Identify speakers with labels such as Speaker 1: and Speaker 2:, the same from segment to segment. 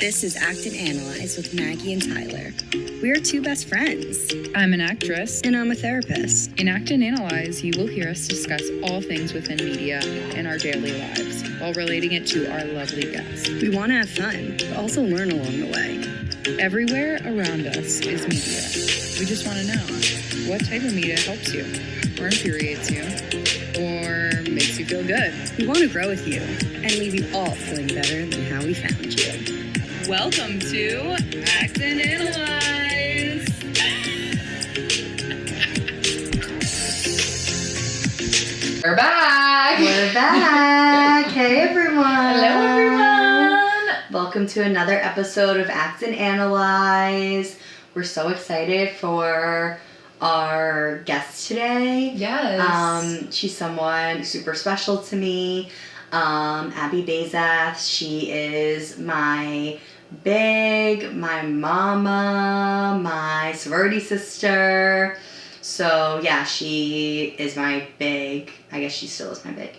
Speaker 1: This is Act and Analyze with Maggie and Tyler. We are two best friends.
Speaker 2: I'm an actress.
Speaker 1: And I'm a therapist.
Speaker 2: In Act and Analyze, you will hear us discuss all things within media and our daily lives, while relating it to our lovely guests.
Speaker 1: We want to have fun, but also learn along the way.
Speaker 2: Everywhere around us is media. We just want to know, what type of media helps you, or infuriates you, or makes you feel good?
Speaker 1: We want to grow with you and leave you all feeling better than how we found you.
Speaker 2: Welcome to Act and Analyze. We're back.
Speaker 1: We're back. Hey, everyone.
Speaker 2: Hello, everyone.
Speaker 1: Welcome to another episode of Act and Analyze. We're so excited for our guest today.
Speaker 2: Yes.
Speaker 1: She's someone super special to me. Abby Bayzath. She is my mama, my sorority sister. So yeah, she is my big, I guess she still is my big,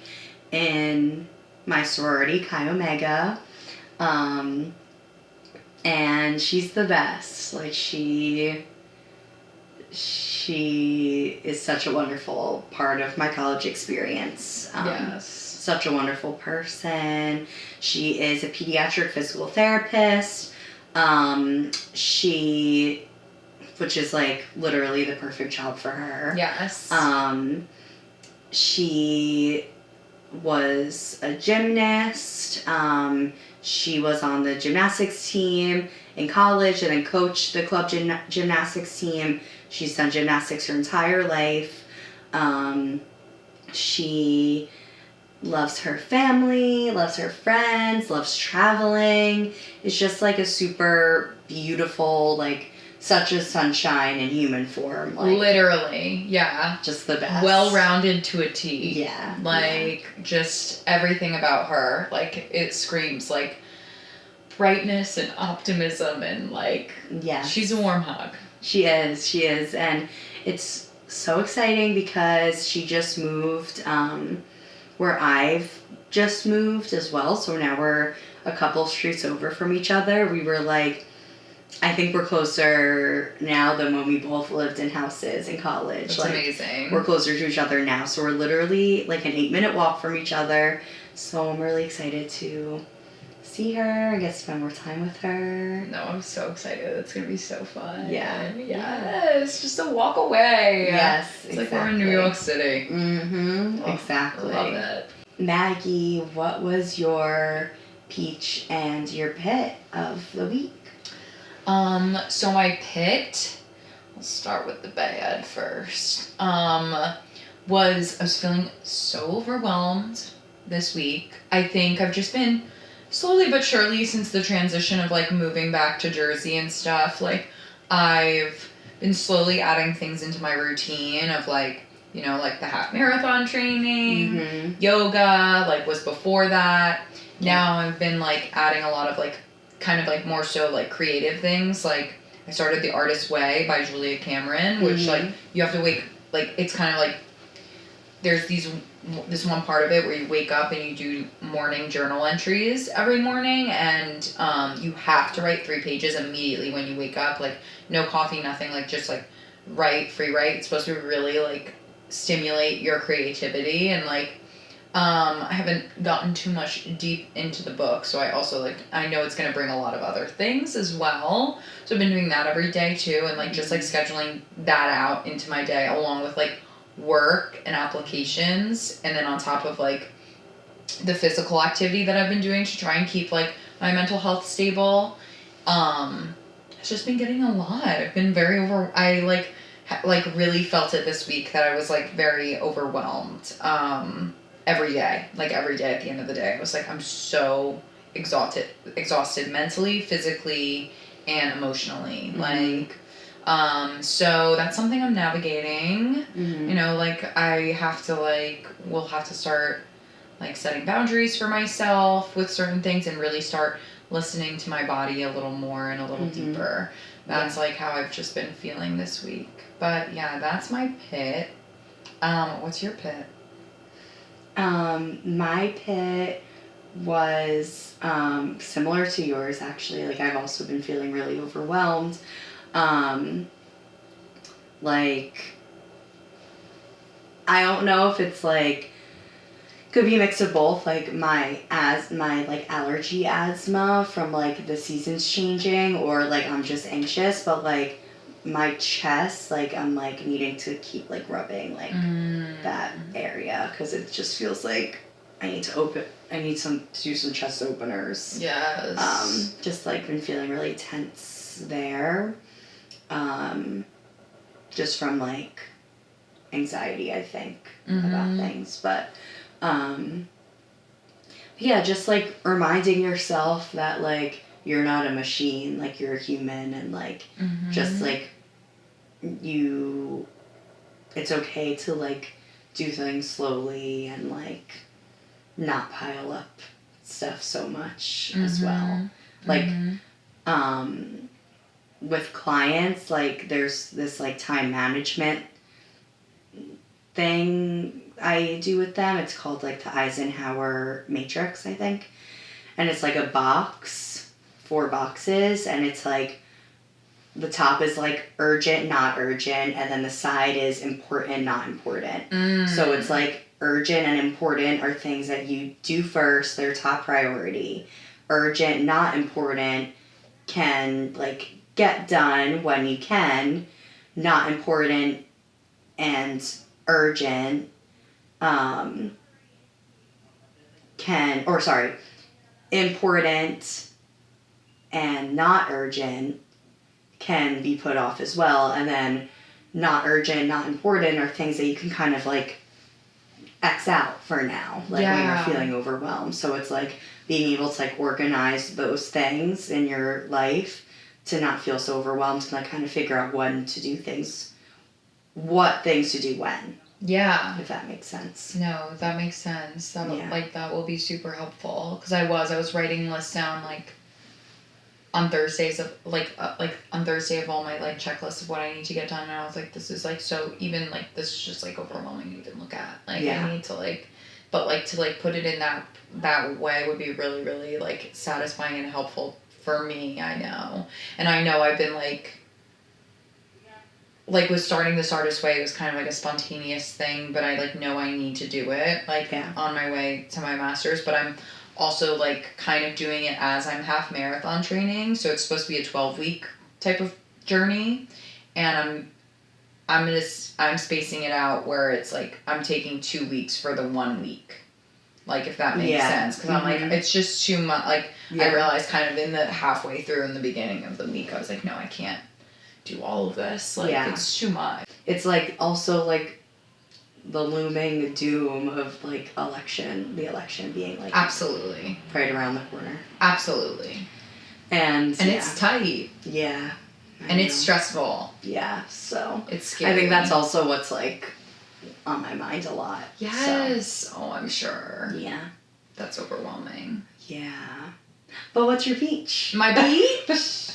Speaker 1: in my sorority, Chi Omega. And she's the best. Like she is such a wonderful part of my college experience.
Speaker 2: Yes.
Speaker 1: Such a wonderful person. She is a pediatric physical therapist. Which is like literally the perfect job for her.
Speaker 2: Yes.
Speaker 1: She was a gymnast. She was on the gymnastics team in college and then coached the club gymnastics team. She's done gymnastics her entire life. She loves her family, loves her friends, loves traveling. It's just like a super beautiful, like such a sunshine in human form. Like,
Speaker 2: literally, yeah.
Speaker 1: Just the best.
Speaker 2: Well-rounded to a T.
Speaker 1: Yeah.
Speaker 2: Like, just everything about her. Like, it screams, like, brightness and optimism and, like,
Speaker 1: yeah.
Speaker 2: She's a warm hug.
Speaker 1: She is. And it's so exciting because she just moved where I've just moved as well. So now we're a couple streets over from each other. We were like, I think we're closer now than when we both lived in houses in college.
Speaker 2: That's
Speaker 1: like,
Speaker 2: amazing.
Speaker 1: We're closer to each other now. So we're literally like an 8-minute walk from each other. So I'm really excited to see her. I get to spend more time with her.
Speaker 2: No, I'm so excited. It's going to be so fun.
Speaker 1: Yeah.
Speaker 2: Yes. Just a walk away.
Speaker 1: Yes,
Speaker 2: it's exactly. Like we're in New York City.
Speaker 1: Mm-hmm.
Speaker 2: Oh,
Speaker 1: exactly.
Speaker 2: I love it.
Speaker 1: Maggie, what was your peach and your pit of the week?
Speaker 2: So my pit, let's start with the bad first, I was feeling so overwhelmed this week. I think I've just been slowly but surely since the transition of like moving back to Jersey and stuff, like I've been slowly adding things into my routine of like, you know, like the half marathon training, yoga, like was before that. Now I've been like adding a lot of like kind of like more so like creative things. Like I started The Artist's Way by Julia Cameron, which like you have to wake, like it's kind of like there's this one part of it where you wake up and you do morning journal entries every morning, and you have to write 3 pages immediately when you wake up, like no coffee, nothing, like just like free write. It's supposed to really like stimulate your creativity, and like I haven't gotten too much deep into the book, so I also like I know it's gonna bring a lot of other things as well. So I've been doing that every day too, and like just like scheduling that out into my day along with like work and applications, and then on top of like the physical activity that I've been doing to try and keep like my mental health stable. It's just been getting a lot. I've been very I like really felt it this week that I was like very overwhelmed. Every day at the end of the day, I was like, I'm so exhausted mentally, physically, and emotionally. So that's something I'm navigating. You know, like we'll have to start like setting boundaries for myself with certain things and really start listening to my body a little more and a little deeper. That's like how I've just been feeling this week. But yeah, that's my pit. What's your pit?
Speaker 1: My pit was similar to yours, actually. Like, I've also been feeling really overwhelmed. Like, I don't know if it's like, could be a mix of both, like my like allergy asthma from like the seasons changing, or like I'm just anxious, but like my chest, like I'm like needing to keep like rubbing like that area, because it just feels like I need to do some chest openers.
Speaker 2: Yes.
Speaker 1: Just like been feeling really tense there. Just from like anxiety, I think, about things. But yeah, just like reminding yourself that like you're not a machine, like you're a human, and like just like it's okay to like do things slowly and like not pile up stuff so much as well. Like with clients, like there's this like time management thing I do with them. It's called like the Eisenhower Matrix, I think. And it's like a box, 4 boxes, and it's like the top is like urgent, not urgent, and then the side is important, not important. So it's like urgent and important are things that you do first, they're top priority. Urgent, not important can like get done when you can. Not important and urgent important and not urgent can be put off as well. And then not urgent, not important are things that you can kind of like X out for now, like when you're feeling overwhelmed. So it's like being able to like organize those things in your life to not feel so overwhelmed, and like kind of figure out when to do things, what things to do when.
Speaker 2: Yeah.
Speaker 1: If that makes sense.
Speaker 2: No, that makes sense. That will be super helpful, because I was writing lists down like on Thursdays of on Thursday of all my like checklists of what I need to get done, and I was like, this is like so, even like this is just like overwhelming to even look at. Like I need to like, but like to like put it in that way would be really, really like satisfying and helpful for me. I know, and I know I've been like with starting this artist way, it was kind of like a spontaneous thing, but I like know I need to do it on my way to my master's. But I'm also like kind of doing it as I'm half marathon training, so it's supposed to be a 12-week type of journey, and I'm spacing it out where it's like I'm taking 2 weeks for the 1 week, like if that makes sense, because I'm like, it's just too much. Like I realized kind of in the halfway through in the beginning of the week, I was like, no, I can't do all of this, like it's too much. It's like also like the looming doom of like the election being like absolutely right around the corner. Absolutely. And it's tight. Yeah. And it's stressful. Yeah, so it's scary. I think that's also what's like on my mind a lot. Yes. So. Oh, I'm sure. Yeah. That's overwhelming. Yeah. But what's your peach? My peach?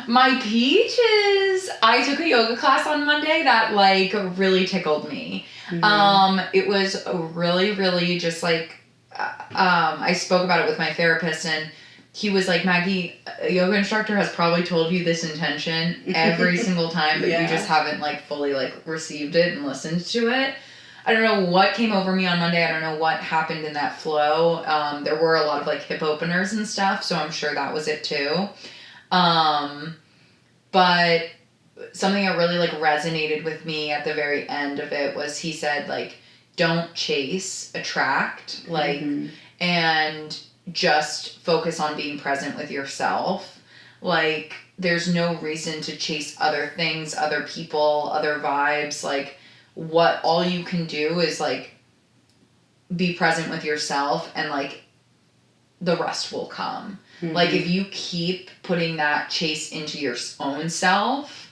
Speaker 2: My peach is, I took a yoga class on Monday that like really tickled me. It was really, really just like, I spoke about it with my therapist, and he was like, Maggie, a yoga instructor has probably told you this intention every single time, but you just haven't like fully like received it and listened to it. I don't know what came over me on Monday. I don't know what happened in that flow. There were a lot of like hip openers and stuff, so I'm sure that was it too. But something that really like resonated with me at the very end of it was, he said like, don't chase, attract, like, and just focus on being present with yourself. Like there's no reason to chase other things, other people, other vibes. Like all you can do is like be present with yourself, and like the rest will come. Like if you keep putting that chase into your own self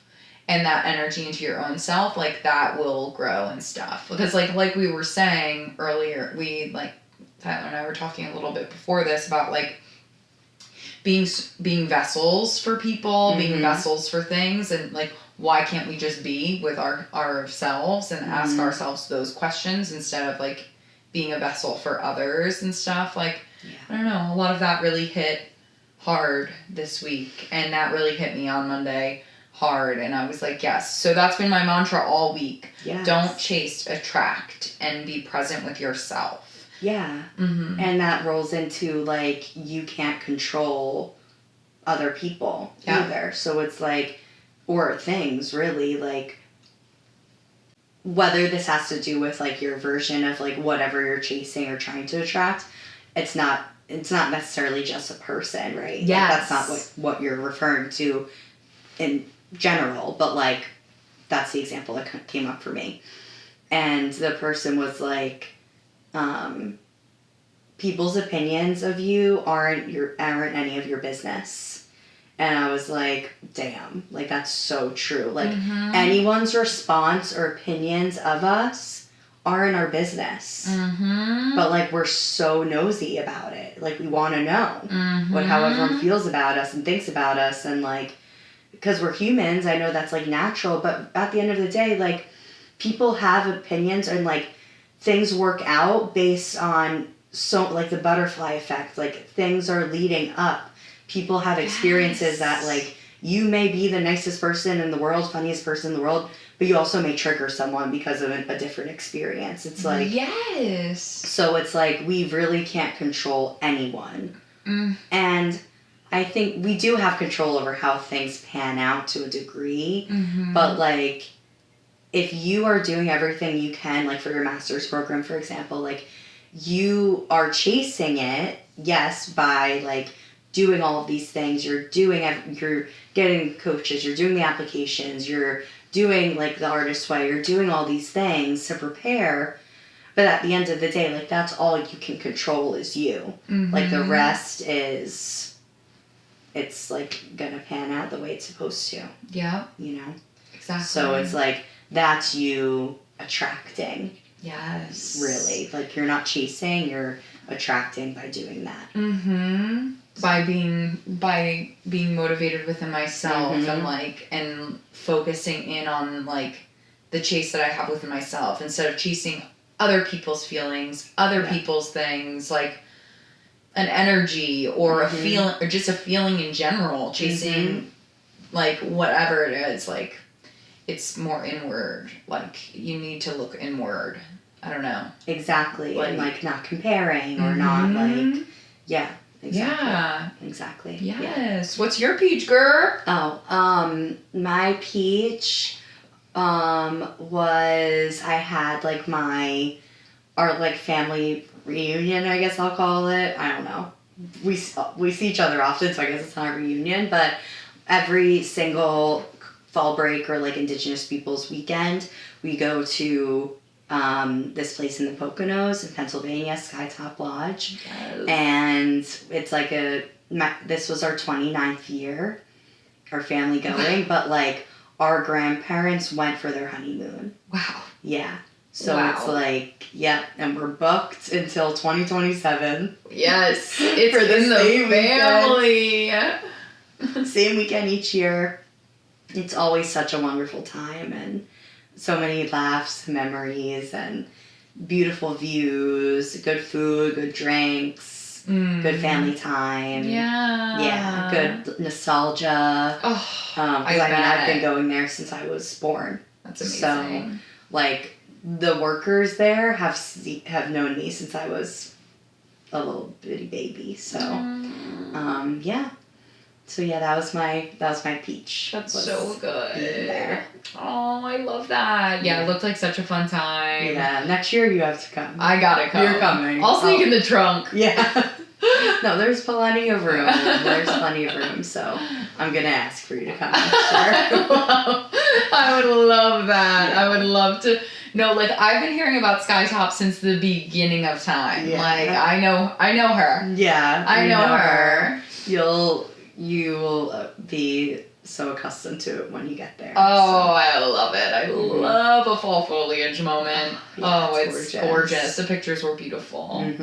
Speaker 2: and that energy into your own self, like that will grow and stuff. Because like we were saying earlier, Tyler and I were talking a little bit before this about like being vessels for people, being vessels for things, and like why can't we just be with ourselves and ask ourselves those questions instead of like being a vessel for others and stuff. Like I don't know, a lot of that really hit hard this week, and that really hit me on Monday hard, and I was like, yes. So that's been my mantra all week.
Speaker 1: Yes.
Speaker 2: Don't chase, attract, and be present with yourself.
Speaker 1: Yeah.
Speaker 2: Mm-hmm.
Speaker 1: And that rolls into, like, you can't control other people either. So it's like, or things, really, like, whether this has to do with, like, your version of, like, whatever you're chasing or trying to attract, it's not necessarily just a person, right?
Speaker 2: Yes.
Speaker 1: Like, that's not what you're referring to in general, but, like, that's the example that came up for me. And the person was like, people's opinions of you aren't any of your business. And I was like, damn, like, that's so true. Like, anyone's response or opinions of us aren't our business. But, like, we're so nosy about it. Like, we want to know what how everyone feels about us and thinks about us. And, like, because we're humans, I know that's, like, natural. But at the end of the day, like, people have opinions and, like, things work out based on, so, like, the butterfly effect. Like, things are leading up. People have experiences that, like, you may be the nicest person in the world, funniest person in the world, but you also may trigger someone because of a different experience. It's like...
Speaker 2: Yes.
Speaker 1: So it's like, we really can't control anyone. And I think we do have control over how things pan out to a degree. But, like, if you are doing everything you can, like, for your master's program, for example, like, you are chasing it, yes, by, like, doing all of these things. You're getting coaches, you're doing the applications, you're doing, like, the artist way, you're doing all these things to prepare. But at the end of the day, like, that's all you can control is you. Like, the rest is, it's, like, gonna pan out the way it's supposed to.
Speaker 2: Yeah.
Speaker 1: You know?
Speaker 2: Exactly.
Speaker 1: So it's like, that's you attracting.
Speaker 2: Yes.
Speaker 1: Really. Like, you're not chasing, you're attracting by doing that.
Speaker 2: By being motivated within myself and, like, and focusing in on, like, the chase that I have within myself instead of chasing other people's feelings, other people's things, like an energy or a feeling, or just a feeling in general, chasing like whatever it is, like, it's more inward. Like, you need to look inward. I don't know.
Speaker 1: Exactly. Like, and, like, not comparing or not, like, yeah. Exactly.
Speaker 2: Yeah.
Speaker 1: Exactly.
Speaker 2: Yes. What's your peach, girl?
Speaker 1: Oh, my peach, was, I had, like, our, like, family reunion, I guess I'll call it. I don't know. We see each other often, so I guess it's not a reunion, but every single fall break or, like, Indigenous Peoples weekend, we go to this place in the Poconos in Pennsylvania, Skytop Lodge.
Speaker 2: Yes.
Speaker 1: And it's like this was our 29th year, our family going, but, like, our grandparents went for their honeymoon.
Speaker 2: Wow.
Speaker 1: Yeah. So it's like, yep, and we're booked until 2027.
Speaker 2: Yes. It's
Speaker 1: for the
Speaker 2: in
Speaker 1: same
Speaker 2: family.
Speaker 1: Same weekend each year. It's always such a wonderful time, and so many laughs, memories, and beautiful views, good food, good drinks, good family time.
Speaker 2: Yeah.
Speaker 1: Yeah, good nostalgia.
Speaker 2: Oh,
Speaker 1: I've been going there since I was born.
Speaker 2: That's amazing.
Speaker 1: So, like, the workers there have known me since I was a little bitty baby. So, yeah. So yeah, that was my peach.
Speaker 2: That's so good.
Speaker 1: Being there.
Speaker 2: Oh, I love that. Yeah, it looked like such a fun time.
Speaker 1: Yeah, next year you have to come.
Speaker 2: I gotta come.
Speaker 1: You're coming.
Speaker 2: I'll sneak in the trunk.
Speaker 1: Yeah. No, there's plenty of room. So I'm gonna ask for you to come next year.
Speaker 2: I would love that. I would love to. No, like, I've been hearing about Skytop since the beginning of time. Yeah. Like, I know her.
Speaker 1: Yeah.
Speaker 2: I know her.
Speaker 1: You will be so accustomed to it when you get there.
Speaker 2: Oh, I love it. I love a fall foliage moment.
Speaker 1: Yeah,
Speaker 2: it's gorgeous. The pictures were beautiful.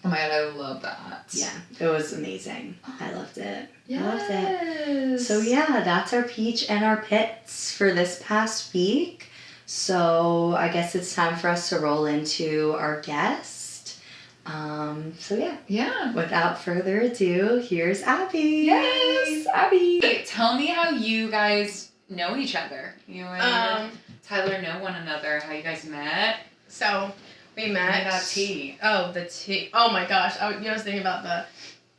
Speaker 2: Oh my God, I love that.
Speaker 1: Yeah, it was amazing. I loved it.
Speaker 2: Yes.
Speaker 1: I loved it. So yeah, that's our peach and our pits for this past week. So I guess it's time for us to roll into our guest. So yeah.
Speaker 2: Yeah.
Speaker 1: Without further ado, here's Abby.
Speaker 2: Yes, Abby. Hey, tell me how you guys know each other. You and Tyler know one another. How you guys met?
Speaker 3: So we met.
Speaker 2: That tea.
Speaker 3: Oh, the tea. Oh my gosh. I was thinking about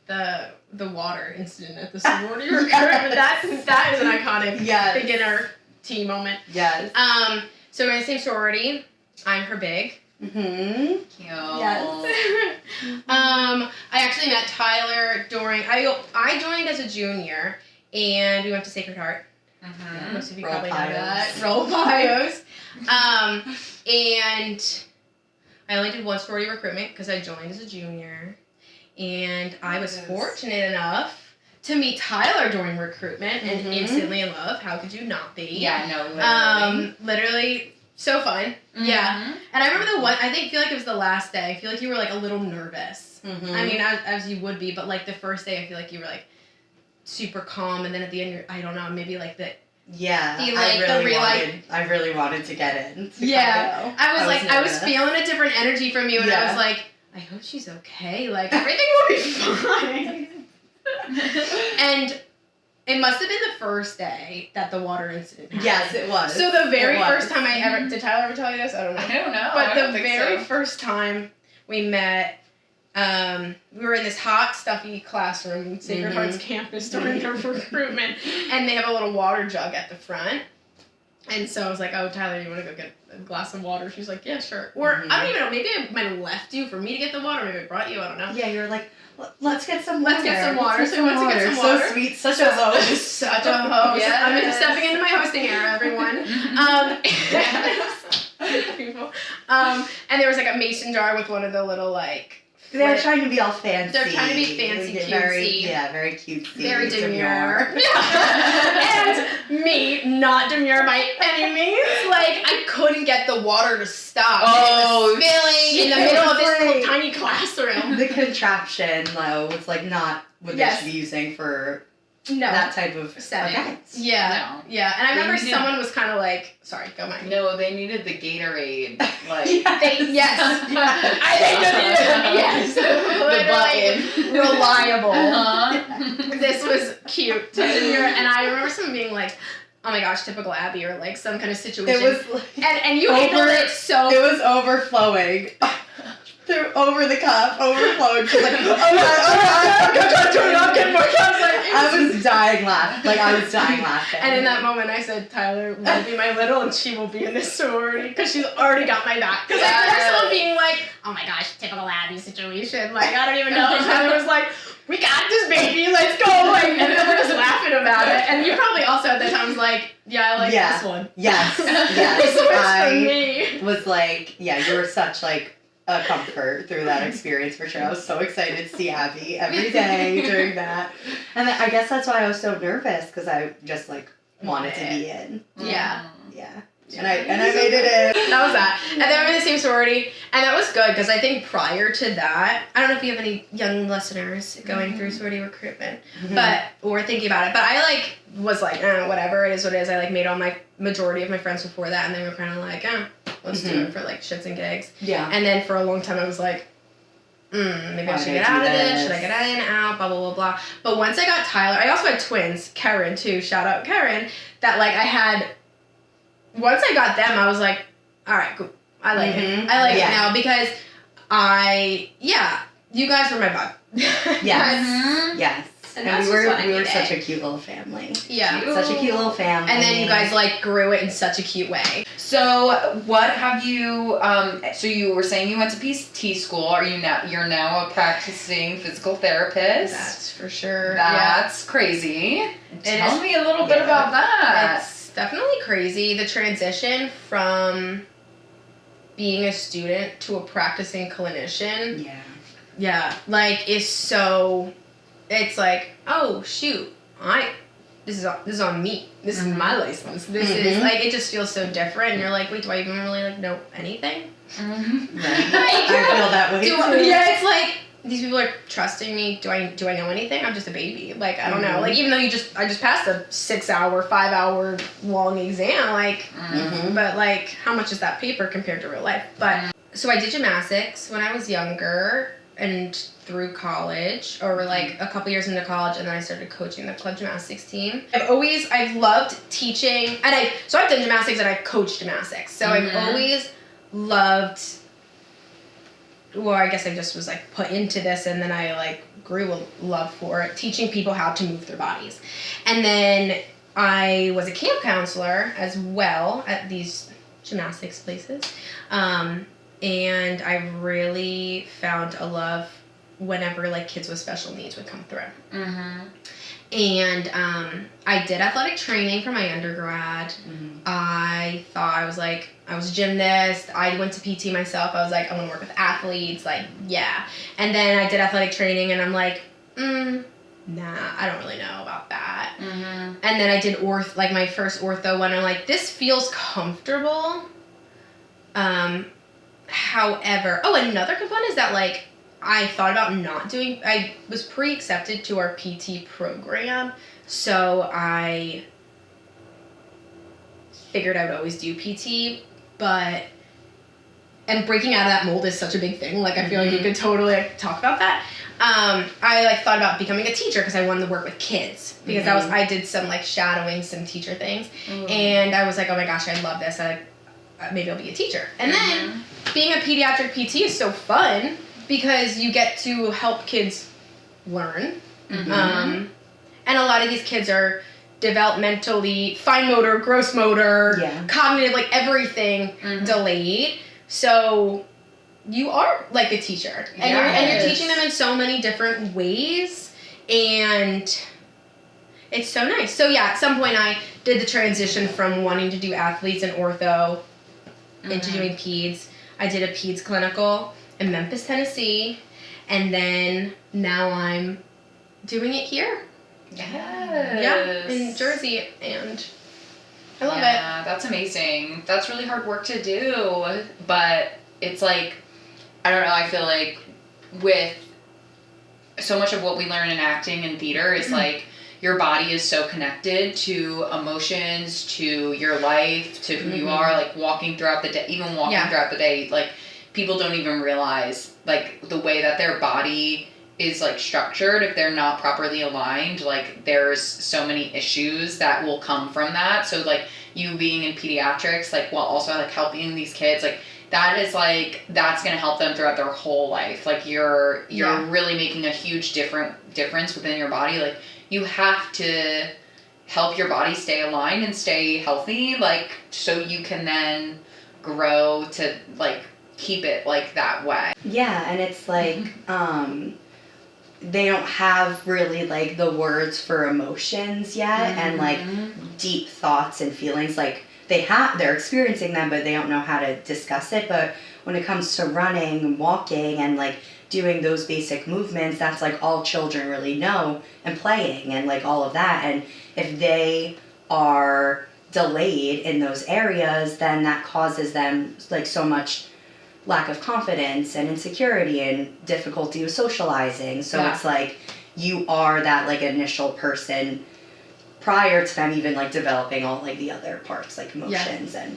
Speaker 3: the water incident at the sorority recruitment. That is an iconic beginner tea moment.
Speaker 1: Yes.
Speaker 3: So we're in the same sorority. I'm her big.
Speaker 1: Mm-hmm.
Speaker 2: Cute.
Speaker 3: Yes. I actually met Tyler during I joined as a junior, and we went to Sacred Heart.
Speaker 2: Mm-hmm.
Speaker 3: Most of you
Speaker 1: Roll
Speaker 3: probably know
Speaker 1: bios.
Speaker 3: that. Roll bios. And I only did one sorority recruitment because I joined as a junior, and I was fortunate enough to meet Tyler during recruitment and instantly in love. How could you not be?
Speaker 2: Yeah, no, literally.
Speaker 3: Literally so fun.
Speaker 2: Mm-hmm.
Speaker 3: Yeah. And I remember feel like it was the last day. I feel like you were like a little nervous.
Speaker 1: Mm-hmm.
Speaker 3: I mean, as you would be, but like the first day, I feel like you were like super calm, and then at the end, I don't know, maybe like the
Speaker 1: I really wanted to get in.
Speaker 3: Yeah. I was
Speaker 1: nervous.
Speaker 3: feeling a different energy from you, and I was like, I hope she's okay. Like, everything will be fine. And it must have been the first day that the water incident happened.
Speaker 1: Yes, it was.
Speaker 3: So the very first time did Tyler ever tell you this? I don't know.
Speaker 2: I don't know.
Speaker 3: But the very first time we met, we were in this hot, stuffy classroom in Sacred Heart's campus during the recruitment, and they have a little water jug at the front. And so I was like, oh, Tyler, you want to go get a glass of water? She's like, yeah, sure. Or I don't even know, maybe I might have left you for me to get the water. Maybe I brought you, I don't know.
Speaker 1: Yeah, you were like, let's get some water.
Speaker 3: Let's get some water. So we went to get some water.
Speaker 1: So sweet, such a host.
Speaker 3: Such a host.
Speaker 2: Yes.
Speaker 3: I'm stepping into my hosting era, everyone. People. And there was like a mason jar with one of the little like...
Speaker 1: They were trying to be all fancy.
Speaker 3: They're trying to be fancy, cutesy.
Speaker 1: Very cutesy.
Speaker 3: Very demure. And me, not demure by any means. Like, I couldn't get the water to stop.
Speaker 2: Oh,
Speaker 3: it was spilling in the middle of this little tiny classroom.
Speaker 1: The contraption, though, was like not what they should be using for that type of
Speaker 3: setting.
Speaker 1: events.
Speaker 3: Yeah.
Speaker 2: No.
Speaker 3: Yeah. And I remember someone was kind of like, sorry, go Mike.
Speaker 2: No, they needed the Gatorade. Like,
Speaker 3: yes. Yes.
Speaker 2: The button.
Speaker 3: Reliable.
Speaker 2: Uh-huh.
Speaker 3: This was cute. And I remember someone being like, oh my gosh, typical Abby, or like some kind of situation.
Speaker 1: It was like
Speaker 3: and you handled it so...
Speaker 1: It was overflowing. Over the cup, overflowing. She's like, oh god, turn it up, get more cups. I was dying laughing.
Speaker 3: And in that moment, I said, Tyler will be my little, and she will be in this sorority, because she's already got my back. Because I remember someone being like, oh my gosh, typical Abby situation. Like, I don't even know. And Tyler was like, we got this, baby, let's go. Like, and then we're just laughing about it. And you probably also at that time was like, yeah, I like this one.
Speaker 1: Yes.
Speaker 3: This one's for me.
Speaker 1: Was like, yeah, you were such like a comfort through that experience for sure. I was so excited to see Abby every day during that. And I guess that's why I was so nervous, because I just like wanted to be in.
Speaker 3: Yeah.
Speaker 1: Yeah. And I made it in.
Speaker 3: That was that. And then we were in the same sorority, and that was good, because I think prior to that, I don't know if you have any young listeners going through sorority recruitment, or thinking about it, but I like was like, whatever, it is what it is. I like made all my majority of my friends before that, and they were kind of like, let's do it for like shits and gigs.
Speaker 1: Yeah.
Speaker 3: And then for a long time I was like, maybe I should get out of this. Should I get in, out, blah, blah, blah, blah. But once I got Tyler, I also had twins, Karen too, shout out Karen, that like I had, once I got them, I was like, all right, cool. I like it. I like it now, because you guys were my vibe.
Speaker 1: Yes. Yes. And we were such a cute little family.
Speaker 3: Yeah.
Speaker 1: Such a cute little family.
Speaker 3: And then you guys like grew it in such a cute way.
Speaker 2: So what have you, so you were saying you went to PT school. Are you now, you're now a practicing physical therapist?
Speaker 3: That's for sure.
Speaker 2: That's crazy. Tell me a little bit about that.
Speaker 3: It's definitely crazy. The transition from being a student to a practicing clinician. Yeah. Like, is so, it's like, oh shoot, this is on me. This is my license. This is like, it just feels so different, and you're like, wait, do I even really like know anything?
Speaker 1: Right. I feel that way too.
Speaker 3: Yeah, it's like, these people are trusting me. Do I know anything? I'm just a baby. Like, I don't know. Like, even though I just passed a 6-hour, 5-hour long exam, like, but like, how much is that paper compared to real life? But, so I did gymnastics when I was younger, and through college, or like a couple years into college, and then I started coaching the club gymnastics team. I've loved teaching, and I've done gymnastics and I've coached gymnastics. So I've always loved, well, I guess I just was like put into this, and then I like grew a love for it, teaching people how to move their bodies. And then I was a camp counselor as well at these gymnastics places. And I really found a love whenever like kids with special needs would come through. And I did athletic training for my undergrad. I thought I was a gymnast. I went to PT myself. I was like, I want to work with athletes. Like, yeah. And then I did athletic training, and I'm like, nah, I don't really know about that. And then I did my first ortho one. I'm like, this feels comfortable. However, another component is that like I thought about I was pre-accepted to our PT program, so I figured I would always do PT, and breaking out of that mold is such a big thing. Like, I feel like you could totally talk about that. I like thought about becoming a teacher because I wanted to work with kids, because I did some like shadowing some teacher things, and I was like, oh my gosh, I love this. Maybe I'll be a teacher. And then being a pediatric PT is so fun because you get to help kids learn. And a lot of these kids are developmentally, fine motor, gross motor, cognitive, like everything delayed. So you are like a teacher, and you're teaching them in so many different ways, and it's so nice. So yeah, at some point I did the transition from wanting to do athletes and ortho into doing peds. I did a peds clinical in Memphis, Tennessee, and then now I'm doing it here. In Jersey, and I love it.
Speaker 2: Yeah, that's amazing. That's really hard work to do, but it's like, I don't know, I feel like with so much of what we learn in acting and theater is like, your body is so connected to emotions, to your life, to who you are, like walking throughout the day, throughout the day, like people don't even realize like the way that their body is like structured. If they're not properly aligned, like there's so many issues that will come from that. So like you being in pediatrics, like while also like helping these kids, like that is like, that's going to help them throughout their whole life. Like you're really making a huge difference within your body. Like you have to help your body stay aligned and stay healthy, like so you can then grow to like keep it like that way.
Speaker 1: Yeah, and it's like they don't have really like the words for emotions yet, and like deep thoughts and feelings. Like they're experiencing them, but they don't know how to discuss it. But when it comes to running and walking and like doing those basic movements, that's like all children really know, and playing and like all of that. And if they are delayed in those areas, then that causes them like so much lack of confidence and insecurity and difficulty with socializing. So it's like you are that like initial person prior to them even like developing all like the other parts, like emotions. And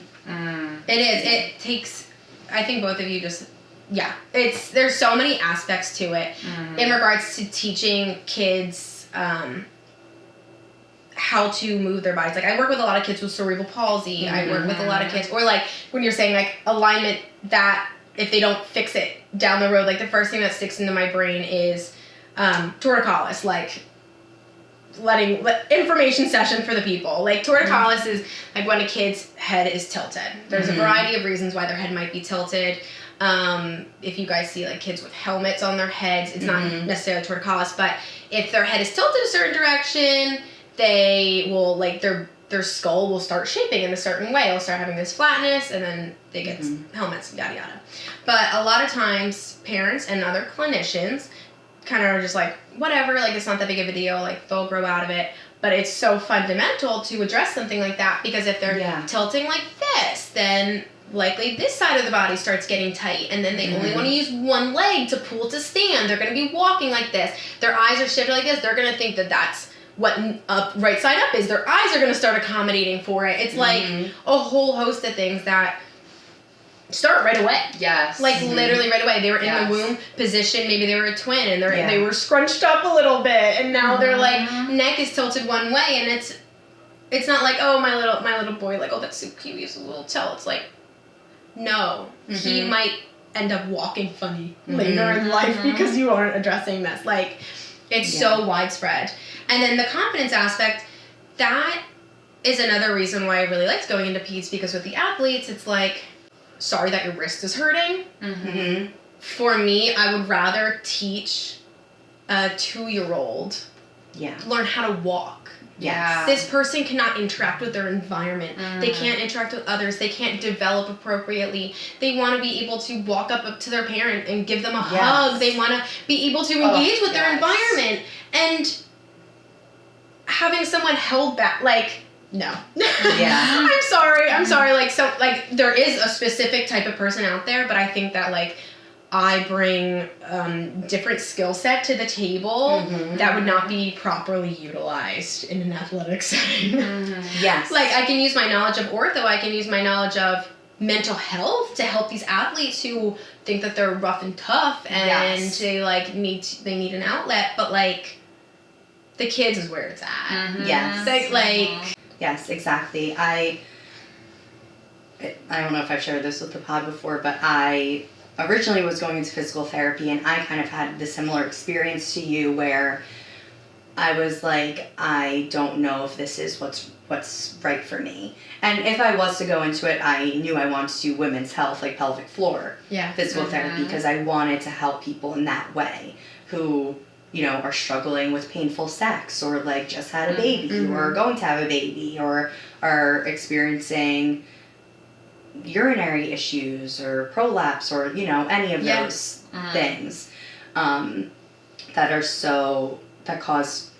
Speaker 3: it takes, I think both of you just, there's so many aspects to it in regards to teaching kids how to move their bodies. Like I work with a lot of kids with cerebral palsy. I work with a lot of kids, or like when you're saying like alignment, that if they don't fix it down the road, like the first thing that sticks into my brain is torticollis, like information session for the people. Like torticollis is like when a kid's head is tilted. There's a variety of reasons why their head might be tilted. If you guys see like kids with helmets on their heads, it's not necessarily torticollis, but if their head is tilted a certain direction, they will like their skull will start shaping in a certain way. It'll start having this flatness, and then they get helmets, yada yada. But a lot of times parents and other clinicians kind of are just like, whatever, like it's not that big of a deal, like they'll grow out of it. But it's so fundamental to address something like that, because if they're tilting like this, then likely this side of the body starts getting tight, and then they only want to use one leg to pull to stand. They're going to be walking like this. Their eyes are shifted like this. They're going to think that that's what right side up is. Their eyes are going to start accommodating for it. It's like a whole host of things that start right away.
Speaker 2: Yes.
Speaker 3: Like literally right away. They were in the womb position. Maybe they were a twin and they were scrunched up a little bit, and now their like neck is tilted one way, and it's not like, oh, my little boy, like, oh, that's so cute, he has a little tail. It's like, no, he might end up walking funny later in life because you aren't addressing this. Like, it's so widespread. And then the confidence aspect, that is another reason why I really liked going into peds, because with the athletes, it's like, sorry that your wrist is hurting. For me, I would rather teach a 2-year-old learn how to walk.
Speaker 1: Yes.
Speaker 3: This person cannot interact with their environment. They can't interact with others. They can't develop appropriately. They want to be able to walk up to their parent and give them a hug. They want to be able to engage with their environment. And having someone held back, like, no.
Speaker 1: Yeah.
Speaker 3: I'm sorry. Like, so, like, there is a specific type of person out there, but I think that, like, I bring different skill set to the table that would not be properly utilized in an athletic setting.
Speaker 1: Yes.
Speaker 3: Like, I can use my knowledge of ortho, I can use my knowledge of mental health to help these athletes who think that they're rough and tough and they like need an outlet, but like the kids is where it's at.
Speaker 1: Yes.
Speaker 3: Like
Speaker 1: yes, exactly. I don't know if I've shared this with the pod before, but I originally was going into physical therapy, and I kind of had the similar experience to you where I was like, I don't know if this is what's right for me. And if I was to go into it, I knew I wanted to do women's health, like pelvic floor physical therapy, because I wanted to help people in that way who, you know, are struggling with painful sex, or like just had a baby, or are going to have a baby, or are experiencing urinary issues or prolapse, or, you know, any of those things that cause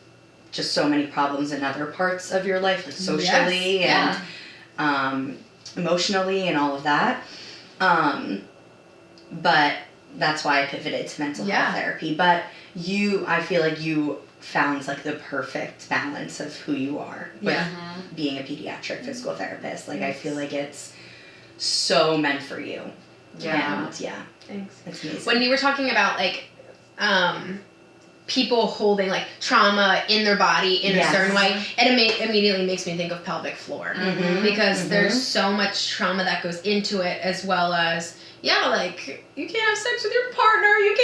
Speaker 1: just so many problems in other parts of your life, like socially and emotionally and all of that. But that's why I pivoted to mental health therapy. But I feel like you found like the perfect balance of who you are with being a pediatric physical therapist. Like, I feel like it's so meant for you. And
Speaker 3: thanks.
Speaker 1: It's amazing.
Speaker 3: When you were talking about like people holding like trauma in their body in a certain way, it immediately makes me think of pelvic floor, because there's so much trauma that goes into it, as well as like you can't have sex with your partner, you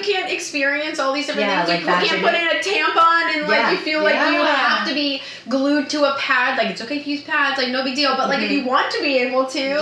Speaker 3: can't experience all these different things.
Speaker 1: Like
Speaker 3: you can't put in a tampon, and like you feel like you have to be glued to a pad. Like, it's okay to use pads, like no big deal, but like if you want to be able to,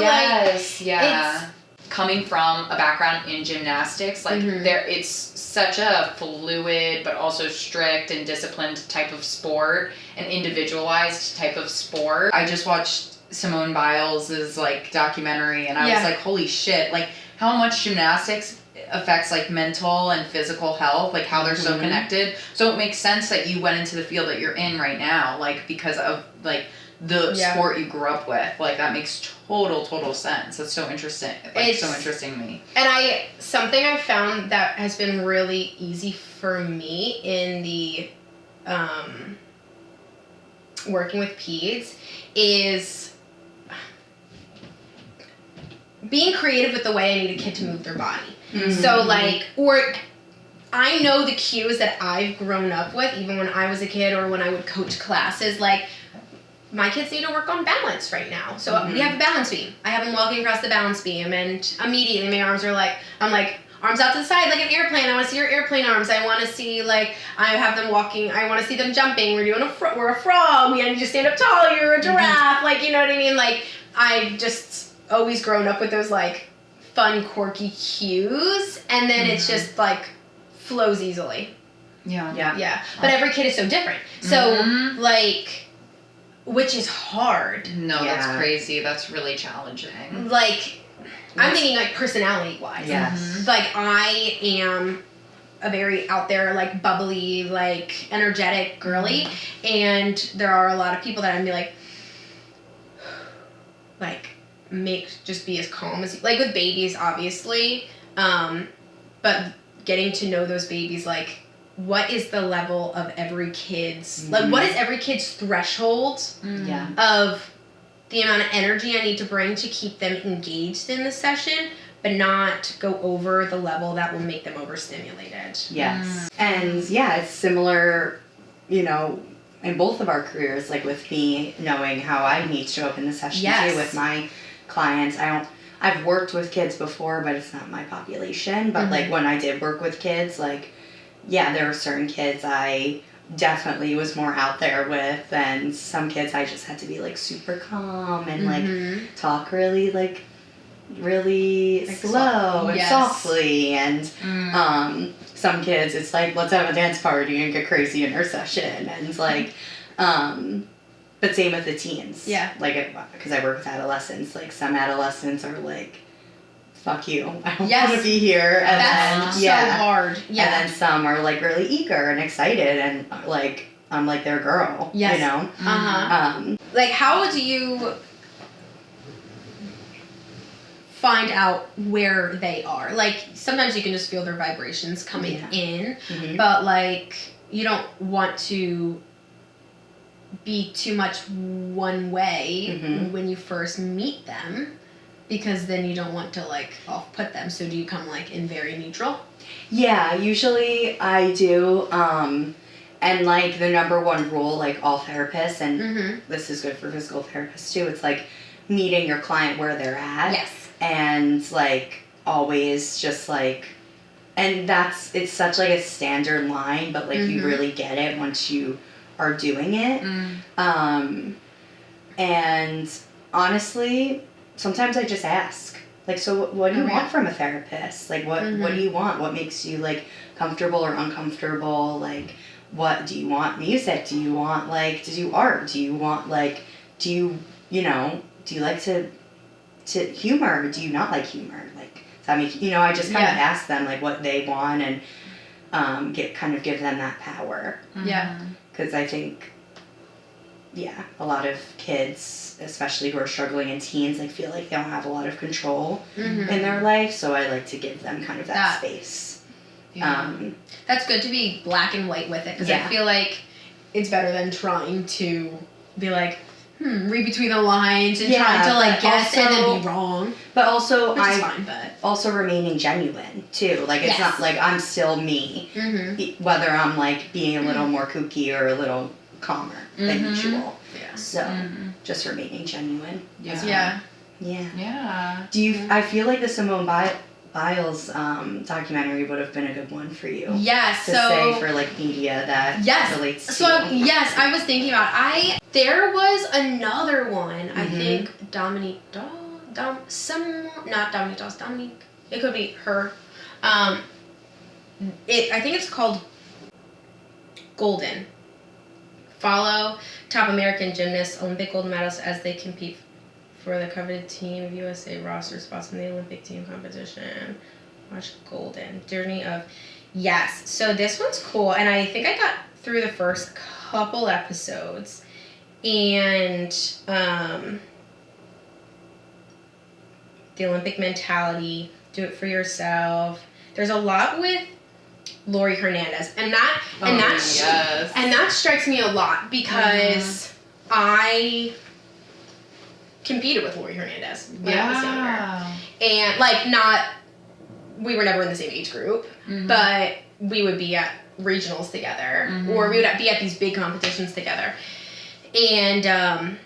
Speaker 2: coming from a background in gymnastics, like it's such a fluid but also strict and disciplined type of sport, an individualized type of sport. I just watched Simone Biles' like documentary, and I was like, holy shit, like how much gymnastics affects like mental and physical health, like how they're so connected. So it makes sense that you went into the field that you're in right now, like because of like the sport you grew up with. Like, that makes total sense. That's so interesting. It's so interesting to me.
Speaker 3: And something I found that has been really easy for me in the working with peds is being creative with the way I need a kid to move their body. So like, or I know the cues that I've grown up with, even when I was a kid or when I would coach classes, like, my kids need to work on balance right now. So we have a balance beam. I have them walking across the balance beam, and immediately my arms are like, I'm like, arms out to the side like an airplane. I want to see your airplane arms. I want to see, like, I have them walking. I want to see them jumping. We're a frog. We need to stand up tall. You're a giraffe. Like, you know what I mean? Like, I've just always grown up with those, like, fun, quirky cues. And then it's just, like, flows easily. Yeah. But every kid is so different. So, like, which is hard.
Speaker 2: No, that's crazy. That's really challenging.
Speaker 3: Like, I'm thinking, like, personality-wise.
Speaker 1: Yes.
Speaker 3: Like, I am a very out there, like, bubbly, like, energetic girly. And there are a lot of people that I'd be like, just be as calm as you. Like, with babies, obviously. But getting to know those babies, like, what is the level of every kid's, like, what is every kid's threshold of the amount of energy I need to bring to keep them engaged in the session, but not go over the level that will make them overstimulated.
Speaker 1: Yes. And yeah, it's similar, you know, in both of our careers, like with me knowing how I need to show up in the session
Speaker 3: Yes.
Speaker 1: too with my clients. I've worked with kids before, but it's not my population. But like when I did work with kids, like, yeah, there were certain kids I definitely was more out there with, and some kids I just had to be like super calm and like talk really like slow and
Speaker 3: Yes.
Speaker 1: softly, and some kids it's like, let's have a dance party and get crazy in our session, and like but same with the teens.
Speaker 3: Yeah.
Speaker 1: Like, because I work with adolescents, like some adolescents are like, fuck you, I don't
Speaker 3: Yes.
Speaker 1: want to be here, and
Speaker 3: That's
Speaker 1: then
Speaker 3: so hard. Yeah.
Speaker 1: and then some are like really eager and excited, and like I'm like their girl.
Speaker 3: Yes.
Speaker 1: You know.
Speaker 3: Like, how do you find out where they are? Like, sometimes you can just feel their vibrations coming in, but like, you don't want to be too much one way when you first meet them, because then you don't want to like off-put them. So do you come like in very neutral?
Speaker 1: Yeah, usually I do. And like the number one rule, like all therapists, and this is good for physical therapists too, it's like meeting your client where they're at.
Speaker 3: Yes.
Speaker 1: And like always just like, and it's such like a standard line, but like you really get it once you are doing it. And honestly, sometimes I just ask, like, so what do you want from a therapist? Like, what do you want? What makes you like comfortable or uncomfortable? Like, what do you want? Music? Do you want like to do art? Do you want like, do you like to humor? Do you not like humor? Like, does that make, I just kind of ask them like what they want, and give them that power.
Speaker 3: Yeah.
Speaker 1: Because I think, a lot of kids, especially who are struggling in teens, like feel like they don't have a lot of control in their life. So I like to give them kind of that space.
Speaker 2: Yeah.
Speaker 3: That's good to be black and white with it, because I feel like it's better than trying to be like, read between the lines and trying to like guess and then be wrong.
Speaker 1: But also,
Speaker 3: Which is fine, but
Speaker 1: also remaining genuine too. Like, it's not like I'm still me, whether I'm like being a little more kooky or a little calmer than usual.
Speaker 3: Yeah.
Speaker 1: So just remaining genuine.
Speaker 2: Yeah.
Speaker 1: Yeah. Do you? I feel like the Simone Biles documentary would have been a good one for you.
Speaker 3: Yes.
Speaker 1: To say for like media that relates to.
Speaker 3: So yes, I was thinking about there was another one. I think Dominique. Not Dominique Dawes. Dominique. It could be her. I think it's called Golden. Follow top American gymnasts, Olympic gold medals as they compete for the coveted team of USA roster spots in the Olympic team competition. Watch Golden. Journey of... Yes. So this one's cool, and I think I got through the first couple episodes, and the Olympic mentality, do it for yourself. There's a lot with Lori Hernandez, and that strikes me a lot, because I competed with Lori Hernandez when I was younger, and like we were never in the same age group, but we would be at regionals together, or we would be at these big competitions together, and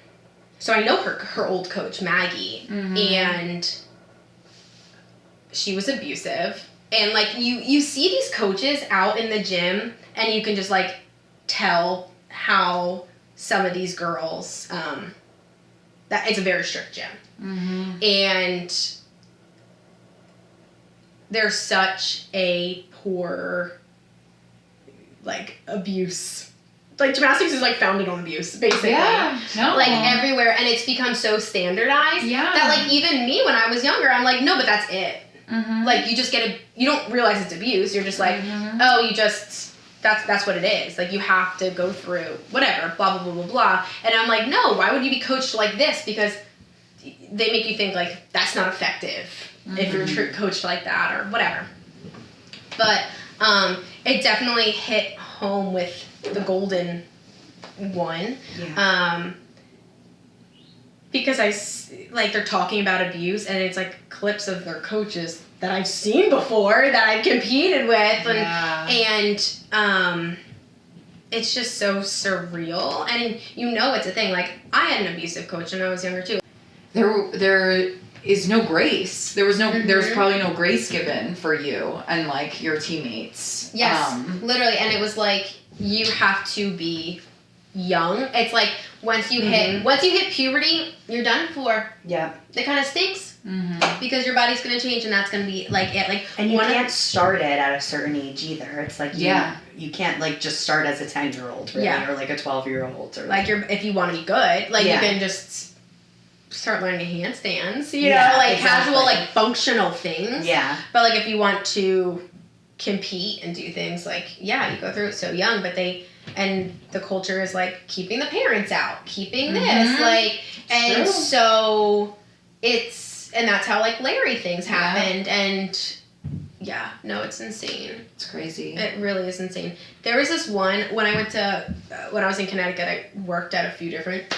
Speaker 3: so I know her old coach Maggie, and she was abusive. And, like, you see these coaches out in the gym, and you can just, like, tell how some of these girls, that it's a very strict gym. And there's such a poor, like, abuse. Like, gymnastics is, like, founded on abuse, basically.
Speaker 2: Yeah, no.
Speaker 3: Like, everywhere, and it's become so standardized that, like, even me, when I was younger, I'm like, no, but that's it. Like, you just you don't realize it's abuse. You're just like, oh, that's what it is. Like, you have to go through whatever, blah, blah, blah, blah, blah. And I'm like, no, why would you be coached like this? Because they make you think, like, that's not effective if you're coached like that or whatever. But it definitely hit home with the Golden one. because they're talking about abuse, and it's like clips of their coaches that I've seen before, that I've competed with, and it's just so surreal. And it's a thing. Like, I had an abusive coach when I was younger too.
Speaker 2: There is no grace. There was probably no grace given for you and like your teammates.
Speaker 3: Yes, literally. And it was like, you have to be young. It's like once you hit puberty, you're done for.
Speaker 1: Yeah.
Speaker 3: It kind of stinks. Mm-hmm. Because your body's going to change, and that's going to be like it. Like,
Speaker 1: and you can't start it at a certain age either. It's like you can't like just start as a 10-year-old, really, or like a 12-year-old, or
Speaker 3: like if you want to be good, like you can just start learning handstands, you know, like casual, like functional things.
Speaker 1: Yeah.
Speaker 3: But like if you want to compete and do things, like you go through it so young, but and the culture is like keeping the parents out, keeping this, like, and so and that's how like Larry things happened, and it's insane.
Speaker 2: It's crazy.
Speaker 3: It really is insane. There was this one, when I was in Connecticut, I worked at a few different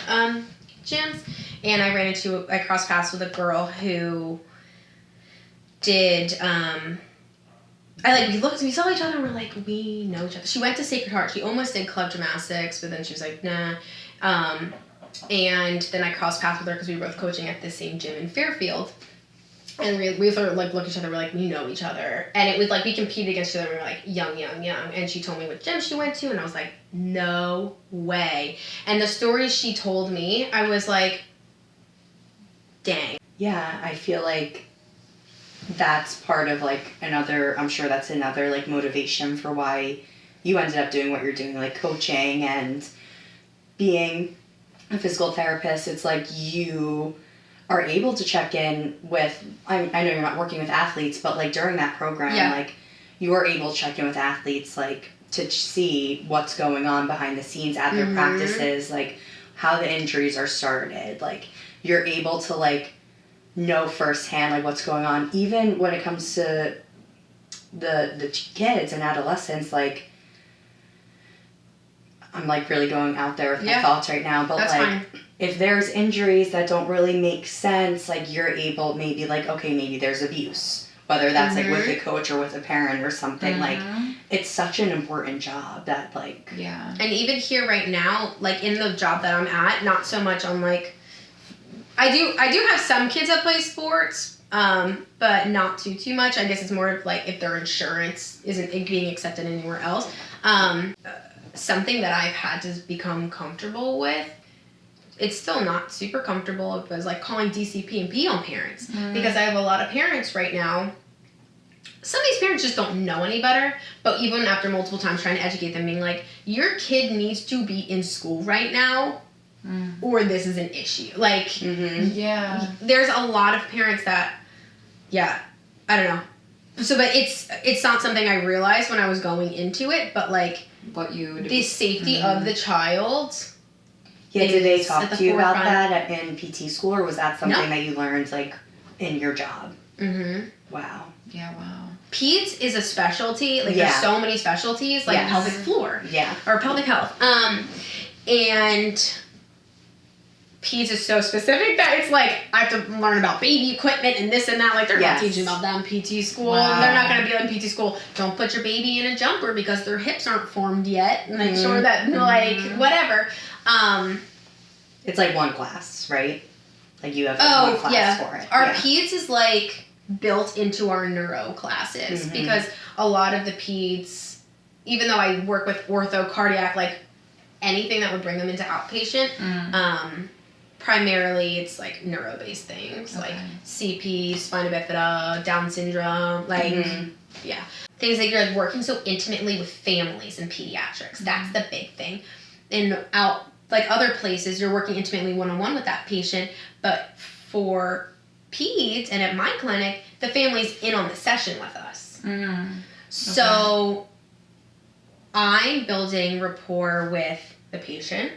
Speaker 3: gyms, and I crossed paths with a girl who did, we saw each other and we're like, we know each other. She went to Sacred Heart. She almost did club gymnastics, but then she was like, nah. And then I crossed paths with her because we were both coaching at the same gym in Fairfield. And we sort of like looked at each other, we're like, we know each other. And it was like, we competed against each other, we were like, young. And she told me what gym she went to, and I was like, no way. And the stories she told me, I was like, dang.
Speaker 1: Yeah, I feel like that's part of like I'm sure that's another like motivation for why you ended up doing what you're doing, like coaching and being a physical therapist. It's like you are able to check in with, I know you're not working with athletes, but like during that program, like you are able to check in with athletes, like to see what's going on behind the scenes at their practices, like how the injuries are started. Like you're able to like know firsthand like what's going on, even when it comes to the kids and adolescents. Like, I'm like really going out there with my thoughts right now, but that's like fine. If there's injuries that don't really make sense, like you're able maybe like, okay, maybe there's abuse, whether that's like with a coach or with a parent or something. Like it's such an important job that like
Speaker 3: and even here right now, like in the job that I'm at, not so much on like, I do have some kids that play sports, but not too much. I guess it's more of like if their insurance isn't being accepted anywhere else. Something that I've had to become comfortable with, it's still not super comfortable, it was like calling DCP&P on parents. Because I have a lot of parents right now, some of these parents just don't know any better, but even after multiple times trying to educate them, being like, your kid needs to be in school right now, or this is an issue. Like, there's a lot of parents that, I don't know. So, but it's not something I realized when I was going into it, but like, the safety of the child.
Speaker 1: Yeah, did they talk to you about that in PT school, or was that something that you learned like in your job? Wow.
Speaker 2: Yeah, wow.
Speaker 3: Peds is a specialty. Like there's so many specialties, like pelvic floor. Or pelvic health. And Peds is so specific that it's like, I have to learn about baby equipment and this and that. Like, they're not teaching about that in PT school. Wow. They're not going to be like in PT school, don't put your baby in a jumper because their hips aren't formed yet. And make sure that, like, whatever.
Speaker 1: It's like one class, right? Like, you have like one class for it.
Speaker 3: Our Peds is, like, built into our neuro classes because a lot of the Peds, even though I work with ortho, cardiac, like, anything that would bring them into outpatient, primarily it's like neuro-based things, like CP, spina bifida, Down syndrome, like, things that you're like working so intimately with families in pediatrics. That's the big thing. And out, like other places, you're working intimately one-on-one with that patient, but for peds and at my clinic, the family's in on the session with us. So I'm building rapport with the patient.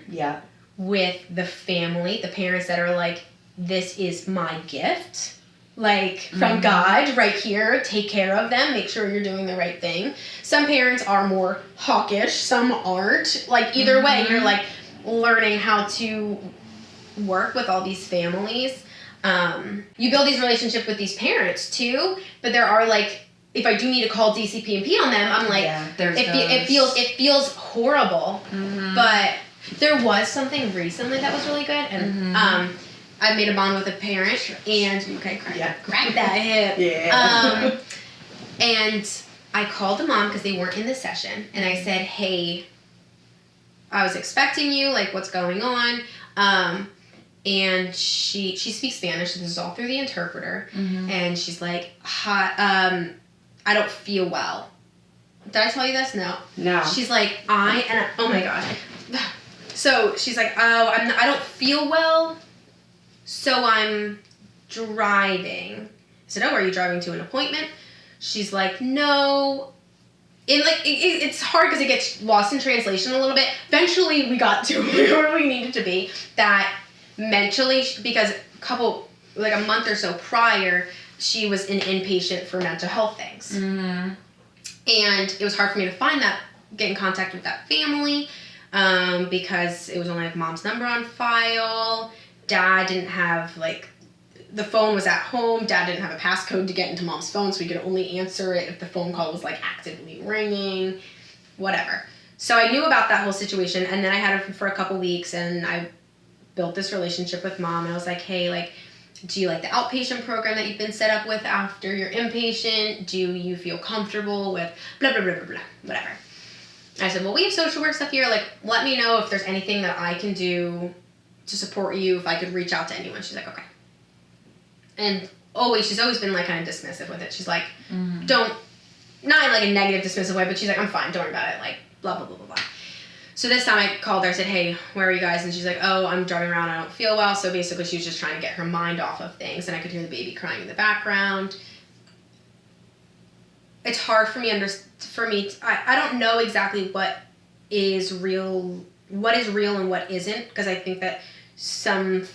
Speaker 3: With the family, the parents that are like, this is my gift, like from God right here, take care of them, make sure you're doing the right thing. Some parents are more hawkish, some aren't. Like either way, you're like learning how to work with all these families, you build these relationships with these parents too, but there are like, if I do need to call DCP&P on them, I'm like, it feels horrible. Mm-hmm. But there was something recently that was really good, and I made a bond with a parent, and crack that hip. Yeah. And I called the mom because they weren't in the session, and I said, hey, I was expecting you, like, what's going on? And she speaks Spanish, so this is all through the interpreter, and she's like, hi, I don't feel well. Did I tell you this? No. She's like, oh my gosh. So she's like, I don't feel well, so I'm driving. I said, oh, are you driving to an appointment? She's like, no. And like, it's hard because it gets lost in translation a little bit. Eventually we got to where we needed to be, that mentally, because a month or so prior, she was an inpatient for mental health things. Mm-hmm. And it was hard for me to get in contact with that family, because it was only like mom's number on file. Dad didn't have the phone was at home. Dad didn't have a passcode to get into mom's phone, so we could only answer it if the phone call was like actively ringing, whatever. So I knew about that whole situation, and then I had her for a couple weeks, and I built this relationship with mom, and I was like, hey, like, do you like the outpatient program that you've been set up with after you're inpatient? Do you feel comfortable with blah, blah, blah, blah, blah, whatever. I said, well, we have social work stuff here. Like, let me know if there's anything that I can do to support you, if I could reach out to anyone. She's like, okay. And she's always been like kind of dismissive with it. She's like, not in like a negative dismissive way, but she's like, I'm fine, don't worry about it. Like, blah, blah, blah, blah, blah. So this time I called her, I said, hey, where are you guys? And she's like, oh, I'm driving around, I don't feel well. So basically she was just trying to get her mind off of things, and I could hear the baby crying in the background. It's hard for me, I don't know exactly what is real and what isn't, because I think that some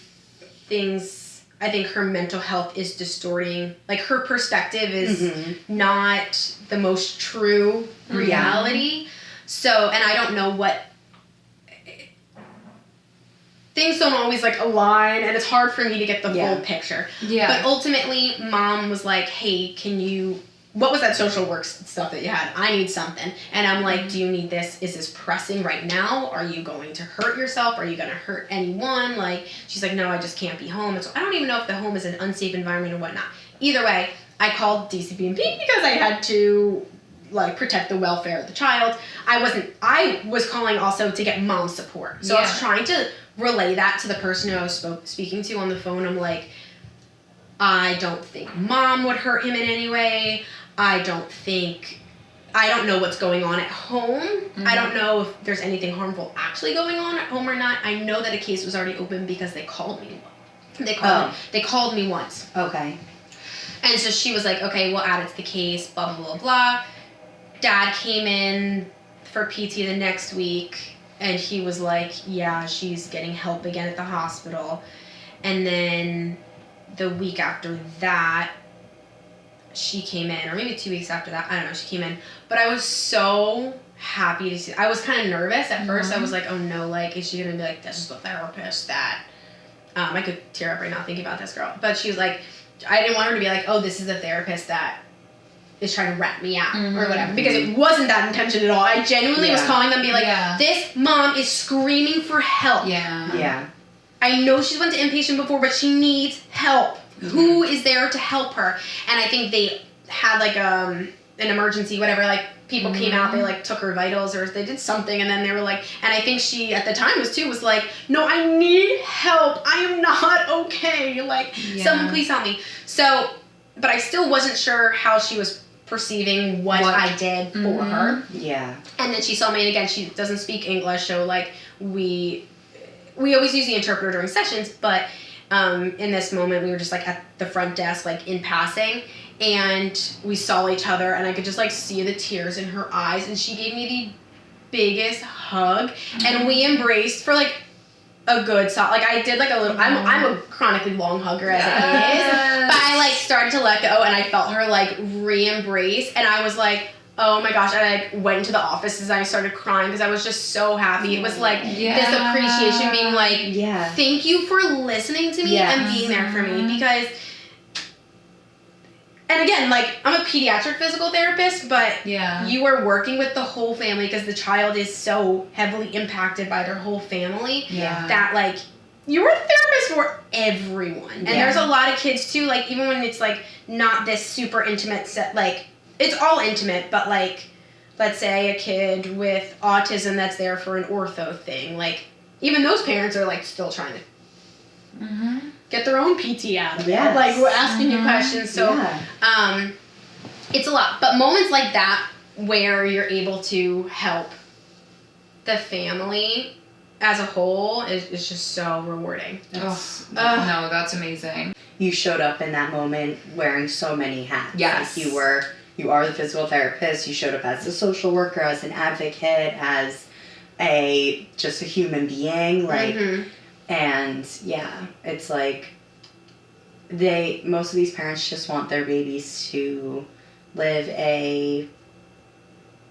Speaker 3: things, I think her mental health is distorting, like her perspective is not the most true reality. So, and I don't know what, things don't always like align, and it's hard for me to get the full picture. Yeah. But ultimately, mom was like, hey, what was that social work stuff that you had? I need something. And I'm like, do you need this? Is this pressing right now? Are you going to hurt yourself? Are you going to hurt anyone? Like, she's like, no, I just can't be home. And so I don't even know if the home is an unsafe environment or whatnot. Either way, I called DCP&P because I had to like protect the welfare of the child. I was calling also to get mom support. So I was trying to relay that to the person who I was speaking to on the phone. I'm like, I don't think mom would hurt him in any way. I don't know what's going on at home. I don't know if there's anything harmful actually going on at home or not. I know that a case was already open because they called me. They called me once.
Speaker 1: Okay.
Speaker 3: And so she was like, okay, we'll add it to the case, blah, blah, blah, blah. Dad came in for PT the next week, and he was like, yeah, she's getting help again at the hospital. And then the week after that, she came in, or maybe 2 weeks after that, I don't know, she came in. But I was so happy to see, I was kind of nervous at first. I was like, oh no, like, is she going to be like, this is the therapist that, I could tear up right now thinking about this girl. But she was like, I didn't want her to be like, oh, this is the therapist that is trying to rat me out or whatever, because it wasn't that intention at all. I genuinely was calling them, be like, this mom is screaming for help.
Speaker 1: Yeah.
Speaker 3: I know she's went to inpatient before, but she needs help. Who is there to help her? And I think they had like an emergency, whatever, like people came out, they like took her vitals or they did something, and then they were like, and I think she at the time was like, no, I need help. I am not okay. Like, someone please help me. So, but I still wasn't sure how she was perceiving what I did for her. Yeah. And then she saw me, and again, she doesn't speak English, so like we always use the interpreter during sessions, but in this moment we were just like at the front desk, like in passing, and we saw each other, and I could just like see the tears in her eyes, and she gave me the biggest hug, and we embraced for like a good like I did like a little, I'm a chronically long hugger as it is, but I like started to let go, and I felt her like re-embrace, and I was like, oh my gosh, I like went into the offices and I started crying because I was just so happy. It was like this appreciation being like, thank you for listening to me and being there for me, because, and again, like, I'm a pediatric physical therapist, but you are working with the whole family because the child is so heavily impacted by their whole family that, like, you're a therapist for everyone. And there's a lot of kids, too, like, even when it's, like, not this super intimate set, like, it's all intimate, but, like, let's say a kid with autism that's there for an ortho thing, like, even those parents are, like, still trying to get their own PT out of it. Like, we're asking you questions, so, it's a lot. But moments like that where you're able to help the family as a whole is just so rewarding.
Speaker 2: No, that's amazing.
Speaker 1: You showed up in that moment wearing so many hats.
Speaker 2: Yes.
Speaker 1: Like you are the physical therapist, you showed up as a social worker, as an advocate, as just a human being, like, and it's like most of these parents just want their babies to live a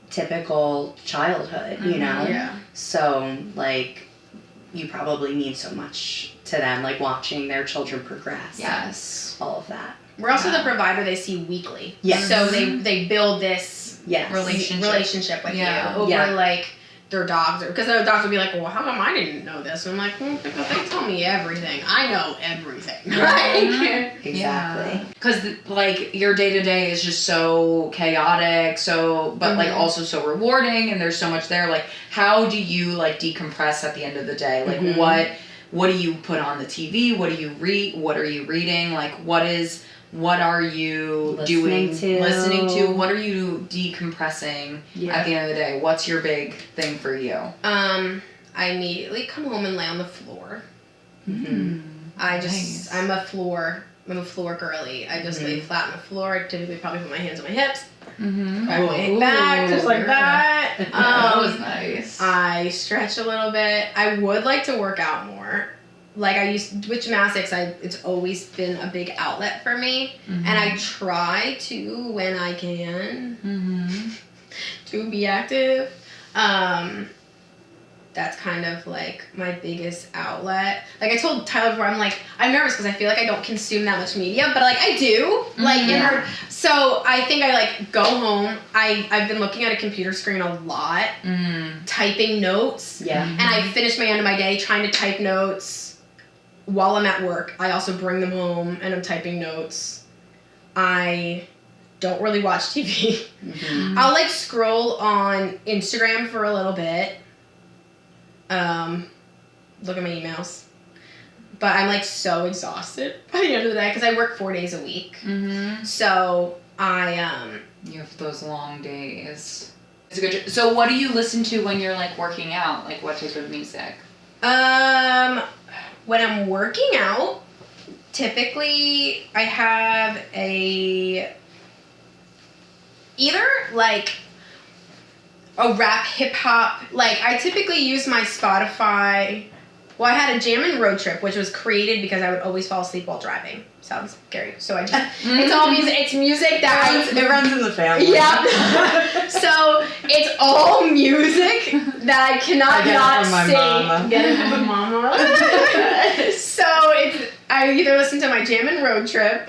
Speaker 1: typical childhood, you know?
Speaker 3: Yeah.
Speaker 1: So, like, you probably mean so much to them, like, watching their children progress.
Speaker 2: Yes.
Speaker 1: All of that.
Speaker 3: We're also the provider they see weekly.
Speaker 1: Yes.
Speaker 3: So they build this relationship with you over, like, their dogs. Because their dogs will be like, well, how come I didn't know this? And I'm like, well, because they tell me everything. I know everything. Right?
Speaker 1: Exactly.
Speaker 2: Because, like, your day-to-day is just so chaotic, but, like, also so rewarding, and there's so much there. Like, how do you, like, decompress at the end of the day? Like, what do you put on the TV? What do you read? What are you reading? Like, what are you listening to? What are you decompressing at the end of the day? What's your big thing for you?
Speaker 3: I immediately come home and lay on the floor. I'm a floor girly. I just lay flat on the floor. I typically probably put my hands on my hips. Crack my head back, just like that.
Speaker 2: That was nice.
Speaker 3: I stretch a little bit. I would like to work out more. Like, with gymnastics, it's always been a big outlet for me. And I try to, when I can, to be active. That's kind of, like, my biggest outlet. Like, I told Tyler before, I'm nervous because I feel like I don't consume that much media, but, like, I do. Like, so I think I, like, go home. I've been looking at a computer screen a lot, typing notes. Yeah. And I finish my end of my day trying to type notes while I'm at work. I also bring them home and I'm typing notes. I don't really watch TV. I'll, like, scroll on Instagram for a little bit. Look at my emails. But I'm, like, so exhausted by the end of the day because I work 4 days a week. So
Speaker 2: you have those long days. It's a good. So what do you listen to when you're, like, working out? Like, what type of music?
Speaker 3: When I'm working out, typically I have either, like, a rap hip hop. Like, I typically use my Spotify. Well, I had a Jammin' Road Trip, which was created because I would always fall asleep while driving. Sounds scary. So I just, it's all music. It's music that
Speaker 1: it runs in the family.
Speaker 3: Yeah. So it's all music that I cannot not sing. Get it from my mama. So I either listen to my Jammin' Road Trip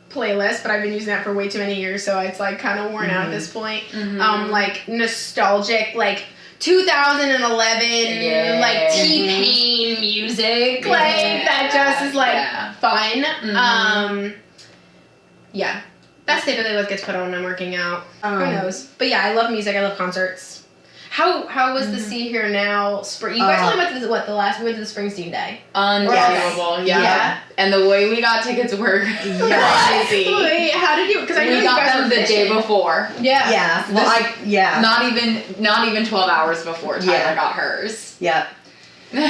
Speaker 3: playlist, but I've been using that for way too many years, so it's, like, kind of worn out at this point. Like, nostalgic, like, 2011, like, T-Pain music, like, that just is, like, fun. That's typically what gets put on when I'm working out. Who knows? But yeah, I love music, I love concerts. How was the See Here Now spring? You guys only went to we went to the Springsteen Day.
Speaker 2: Unbelievable, yeah. And the way we got tickets were crazy.
Speaker 3: Wait, how did you? Because I knew
Speaker 2: we got them the day before.
Speaker 1: Yeah. Well,
Speaker 2: Not even 12 hours before Tyler got hers.
Speaker 1: Yep.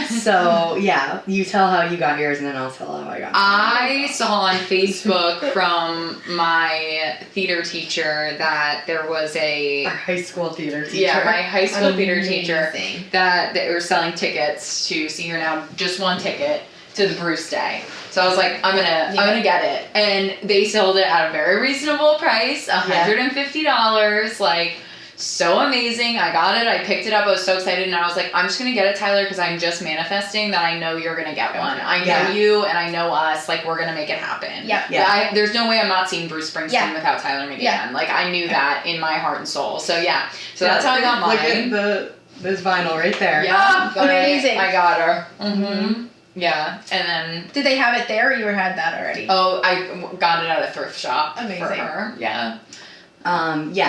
Speaker 1: So, yeah, you tell how you got yours and then I'll tell how I got mine.
Speaker 2: I saw on Facebook from my theater teacher that there was
Speaker 1: Our high school theater teacher.
Speaker 2: Yeah, my high school theater teacher that they were selling tickets to See Her Now, just one ticket, to the Bruce Day. So I was like, I'm gonna get it. And they sold it at a very reasonable price, $150. Like, so amazing. I got it. I picked it up. I was so excited. And I was like, I'm just going to get it, Tyler, because I'm just manifesting that I know you're going to get one. I know you and I know us. Like, we're going to make it happen.
Speaker 3: Yeah.
Speaker 2: There's no way I'm not seeing Bruce Springsteen without Tyler McGann. Like, I knew that in my heart and soul. So, yeah. So that's how I got mine.
Speaker 1: Look at this vinyl right there.
Speaker 2: Yeah.
Speaker 3: Amazing.
Speaker 2: I got her. Mm-hmm. Yeah. And then...
Speaker 3: Did they have it there or you had that already?
Speaker 2: Oh, I got it at a thrift shop.
Speaker 3: Amazing.
Speaker 2: For her. Yeah.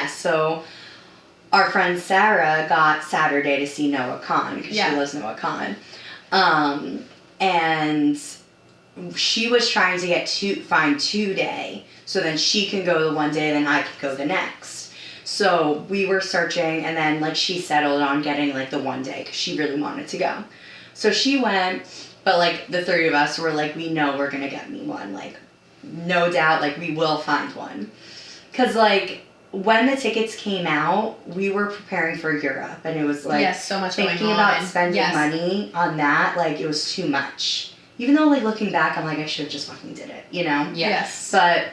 Speaker 1: So... Our friend Sarah got Saturday to see Noah Khan because she loves Noah Khan. And she was trying to find 2 day so then she can go the one day and then I could go the next. So we were searching and then like she settled on getting like the one day because she really wanted to go. So she went, but like the 3 of us were like, we know we're going to get me one. Like, no doubt, like we will find one. Because like... When the tickets came out, we were preparing for Europe, and it was like
Speaker 3: so much
Speaker 1: thinking about spending money on that. Like it was too much. Even though, like looking back, I'm like I should have just fucking did it, you know?
Speaker 2: Yes.
Speaker 1: But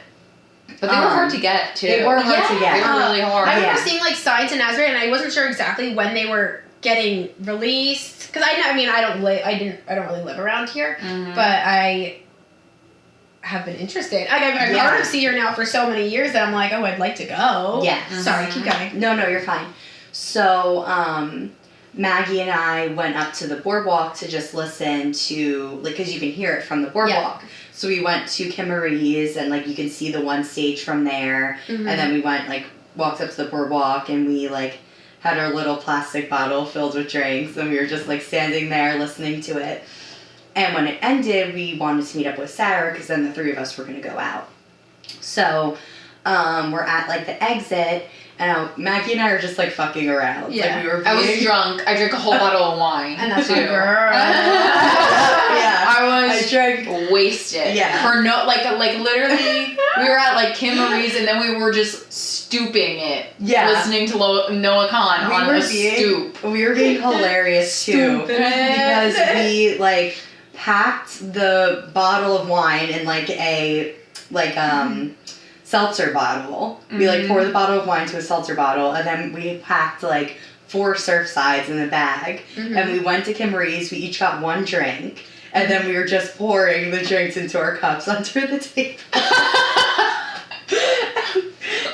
Speaker 2: they were hard to get too.
Speaker 1: They were hard to get.
Speaker 2: They were really hard.
Speaker 3: I remember seeing like signs in Nazareth, and I wasn't sure exactly when they were getting released because I don't really live around here, but I have been interested. I've heard of Cedar now for so many years that I'm like, oh, I'd like to go.
Speaker 1: Yeah.
Speaker 3: Sorry, keep going.
Speaker 1: No, you're fine. So, Maggie and I went up to the boardwalk to just listen to, like, because you can hear it from the boardwalk. Yeah. So we went to Kim Marie's and, like, you can see the one stage from there. Mm-hmm. And then we went, like, walked up to the boardwalk and we, like, had our little plastic bottle filled with drinks and we were just, like, standing there listening to it. And when it ended, we wanted to meet up with Sarah because then the 3 of us were going to go out. So we're at, like, the exit, and Maggie and I are just, like, fucking around.
Speaker 3: Yeah.
Speaker 1: Like, we were
Speaker 2: I was drunk. I drank a whole bottle of wine.
Speaker 3: And that's
Speaker 2: too.
Speaker 3: my girl.
Speaker 2: I
Speaker 1: drank
Speaker 2: wasted.
Speaker 1: Yeah.
Speaker 2: For like literally, we were at, like, Kim Marie's, and then we were just stooping it.
Speaker 1: Yeah.
Speaker 2: Listening to Noah Khan on a stoop.
Speaker 1: We were being hilarious, too. Because we, like... packed the bottle of wine in like a seltzer bottle. Mm-hmm. We like poured the bottle of wine to a seltzer bottle and then we packed like 4 Surfsides in the bag and we went to Kim Marie's. We each got 1 drink and then we were just pouring the drinks into our cups under the table.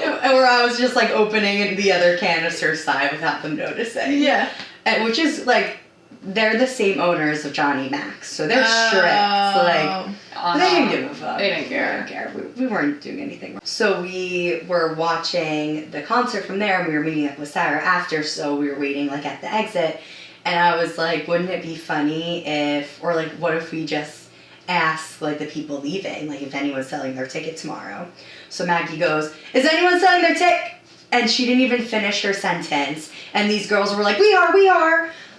Speaker 1: And where I was just like opening the other can of Surfside without them noticing.
Speaker 3: Yeah.
Speaker 1: And which is like they're the same owners of Johnny Mac's, so they're strict. Like, they didn't give a fuck.
Speaker 2: They didn't care.
Speaker 1: They didn't care. We weren't doing anything wrong. So we were watching the concert from there, and we were meeting up with Sarah after, so we were waiting, like, at the exit. And I was like, wouldn't it be funny if, or, like, what if we just ask, like, the people leaving, like, if anyone's selling their ticket tomorrow? So Maggie goes, is anyone selling their ticket? And she didn't even finish her sentence. And these girls were like, we are.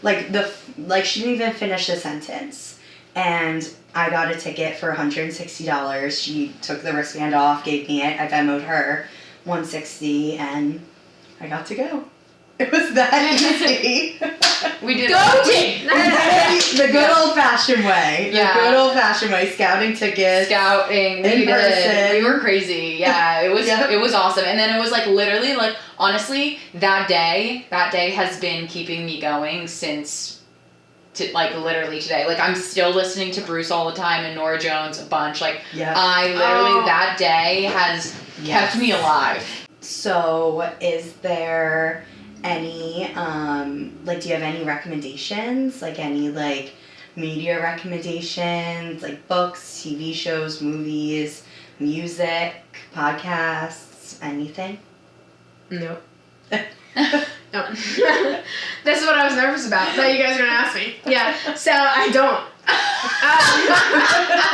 Speaker 1: Like she didn't even finish the sentence. And I got a ticket for $160. She took the wristband off, gave me it. I Venmo'd her $160, and I got to go. It was that easy.
Speaker 2: We did
Speaker 1: it. The good old-fashioned way.
Speaker 2: Yeah.
Speaker 1: The good old-fashioned way. Scouting tickets.
Speaker 2: Scouting.
Speaker 1: In person.
Speaker 2: We were crazy. Yeah, it was It was awesome. And then it was like literally like honestly, that day has been keeping me going since literally today. Like I'm still listening to Bruce all the time and Norah Jones a bunch. Like I literally that day has kept me alive.
Speaker 1: So is there any do you have any recommendations, like any like media recommendations, like books, TV shows, movies, music, podcasts, anything?
Speaker 3: No. No. This is what I was nervous about that you guys are gonna ask me. Yeah, so I don't.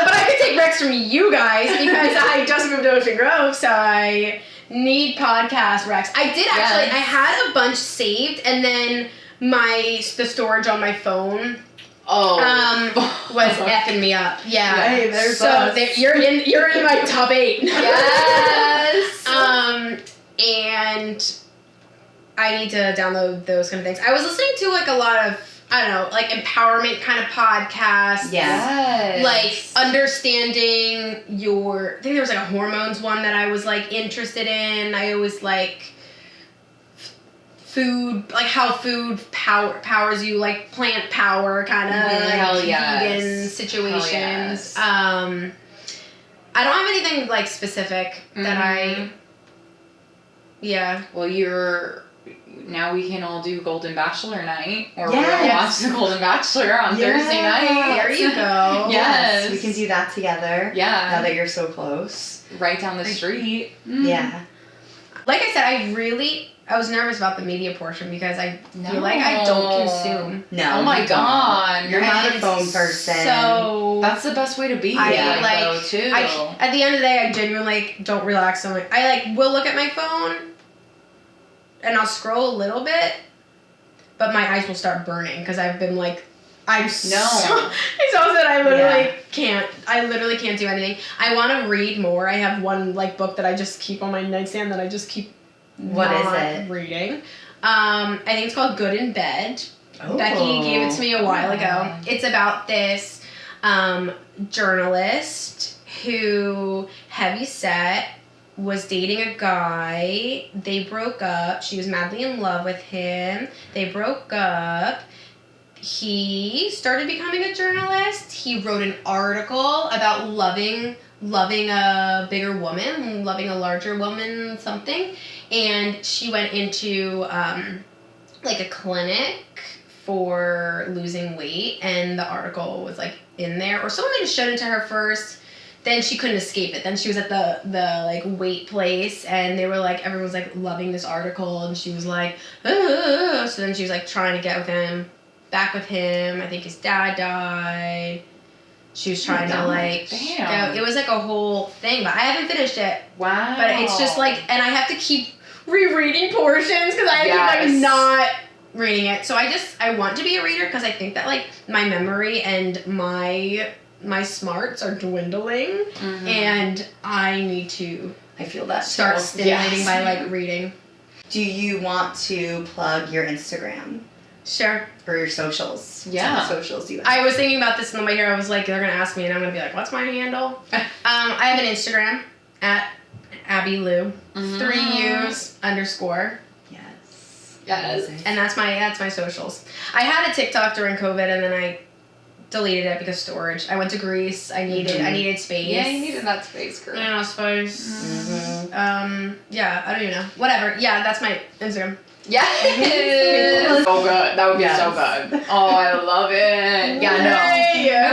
Speaker 3: But I could take recs from you guys because I just moved to Ocean Grove, so I need podcast recs. I did actually. Yes. I had a bunch saved, and then the storage on my phone was effing me up. Yeah.
Speaker 1: Hey, there's
Speaker 3: so you're in my top 8.
Speaker 2: Yes.
Speaker 3: And I need to download those kind of things. I was listening to like a lot of I don't know, like empowerment kind of podcasts.
Speaker 2: Yes.
Speaker 3: Like understanding I think there was like a hormones one that I was like interested in. I always like food, like how food powers you, like plant power kind of like vegan situations. I don't have anything like specific that
Speaker 2: Well, now we can all do Golden Bachelor night, or we'll watch the Golden Bachelor on Thursday night.
Speaker 3: There you go.
Speaker 1: Yes. We can do that together.
Speaker 2: Yeah.
Speaker 1: Now that you're so close.
Speaker 2: Right down the street.
Speaker 1: Yeah.
Speaker 3: Like I said, I was nervous about the media portion because I feel like I don't consume.
Speaker 1: No.
Speaker 2: Oh my god.
Speaker 1: You're not a phone person.
Speaker 3: So
Speaker 2: that's the best way to be. Too.
Speaker 3: At the end of the day, I genuinely don't relax so much. I will look at my phone and I'll scroll a little bit, but my eyes will start burning because I've been like, I'm exhausted. I literally can't do anything. I want to read more. I have one like book that I just keep on my nightstand that I just keep reading. I think it's called Good in Bed.
Speaker 1: Oh.
Speaker 3: Becky gave it to me a while ago. It's about this journalist who, heavy set, was dating a guy. They broke up. She was madly in love with him. They broke up. He started becoming a journalist. He wrote an article about loving a bigger woman, loving a larger woman, something. And she went into like a clinic for losing weight, and the article was like in there, or someone just showed it to her first. Then she couldn't escape it. Then she was at the like weight place, and they were like, everyone was like loving this article, and she was like, so then she was like trying to get back with him. I think his dad died. She was trying to like go. It was like a whole thing, but I haven't finished it.
Speaker 2: Wow.
Speaker 3: But it's just like, and I have to keep rereading portions because I keep like not reading it. So I want to be a reader because I think that like my memory and my smarts are dwindling, and I need to.
Speaker 1: I feel that.
Speaker 3: Start stimulating by like reading.
Speaker 1: Do you want to plug your Instagram?
Speaker 3: Sure.
Speaker 1: Or your socials?
Speaker 2: Yeah.
Speaker 1: What socials do you have?
Speaker 3: I was thinking about this on the way here. I was like, they're gonna ask me, and I'm gonna be like, what's my handle? I have an Instagram at Abby Lou, 3 U's _.
Speaker 1: Yes.
Speaker 3: And that's my socials. I had a TikTok during COVID, and then I deleted it because storage. I went to Greece. I needed space.
Speaker 2: Yeah, you needed that space, girl.
Speaker 3: I know, space. Yeah, I don't even know. Whatever. Yeah, that's my Instagram.
Speaker 2: Yes. So good. That would be so good. Oh, I love it. Yeah, no.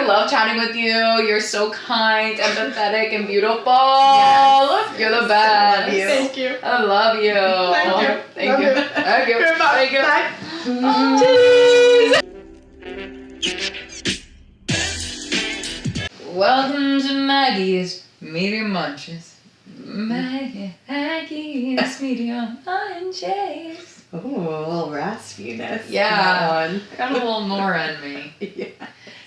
Speaker 2: I love chatting with you. You're so kind, empathetic, and beautiful. Yes. You're the best.
Speaker 3: Love you. Thank you.
Speaker 2: I love you. Thank you. Thank you.
Speaker 3: Goodbye.
Speaker 2: Thank you.
Speaker 3: Bye.
Speaker 2: Welcome to Maggie's Medium Munches. Maggie's Medium Munches.
Speaker 1: Oh, a little raspiness.
Speaker 2: Yeah. I got a little more in me.
Speaker 1: Yeah.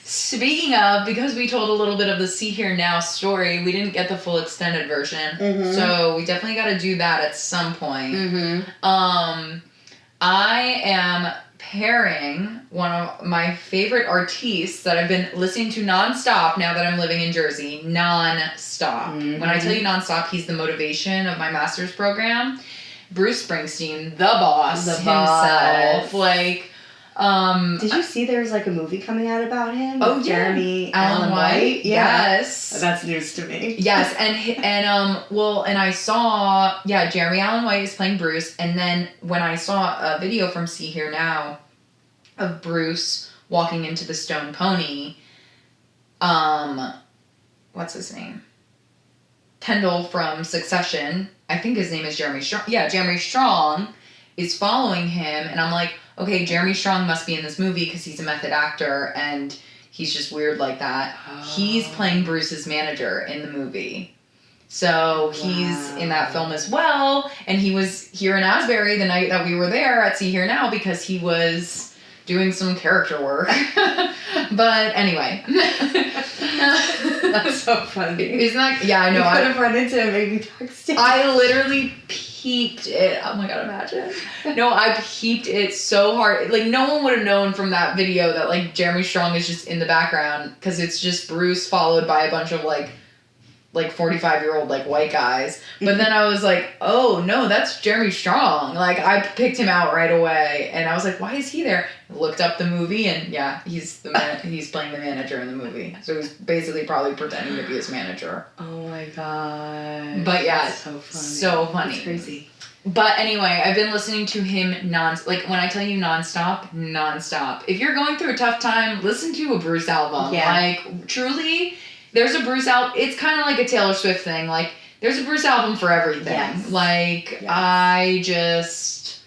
Speaker 2: Speaking of, because we told a little bit of the See Here Now story, we didn't get the full extended version. So we definitely got to do that at some point. I am pairing one of my favorite artists that I've been listening to nonstop now that I'm living in Jersey. Nonstop. When I tell you nonstop, he's the motivation of my master's program. Bruce Springsteen, the boss himself. Like,
Speaker 1: did you see there's like a movie coming out about him?
Speaker 2: Oh,
Speaker 1: with
Speaker 2: yeah.
Speaker 1: Jeremy Allen White?
Speaker 2: Yeah. Yes.
Speaker 1: That's news to me.
Speaker 2: Yes, and I saw, Jeremy Allen White is playing Bruce, and then when I saw a video from See Here Now of Bruce walking into the Stone Pony, what's his name? Kendall from Succession, I think his name is Jeremy Strong. Yeah, Jeremy Strong is following him, and I'm like, okay, Jeremy Strong must be in this movie because he's a method actor, and he's just weird like that. He's playing Bruce's manager in the movie. So he's in that film as well, and he was here in Asbury the night that we were there at See Here Now because he was doing some character work. But anyway.
Speaker 1: That's so funny.
Speaker 2: Isn't that? Yeah, I know.
Speaker 1: You could have run into him maybe backstage.
Speaker 2: I literally peeped it. Oh my god, imagine. No, I peeped it so hard. Like, no one would have known from that video that, like, Jeremy Strong is just in the background, because it's just Bruce followed by a bunch of, like 45-year-old, like, white guys. But then I was like, oh, no, that's Jeremy Strong. Like, I picked him out right away, and I was like, why is he there? I looked up the movie, and yeah, he's playing the manager in the movie. So he's basically probably pretending to be his manager.
Speaker 1: Oh my god.
Speaker 2: But yeah,
Speaker 1: that's so funny.
Speaker 2: So funny.
Speaker 1: It's crazy.
Speaker 2: But anyway, I've been listening to him like, when I tell you nonstop. If you're going through a tough time, listen to a Bruce album.
Speaker 1: Yeah.
Speaker 2: Like, truly, there's a Bruce album. It's kind of like a Taylor Swift thing. Like, there's a Bruce album for everything.
Speaker 1: Yes.
Speaker 2: Like,
Speaker 1: Yes.
Speaker 2: I just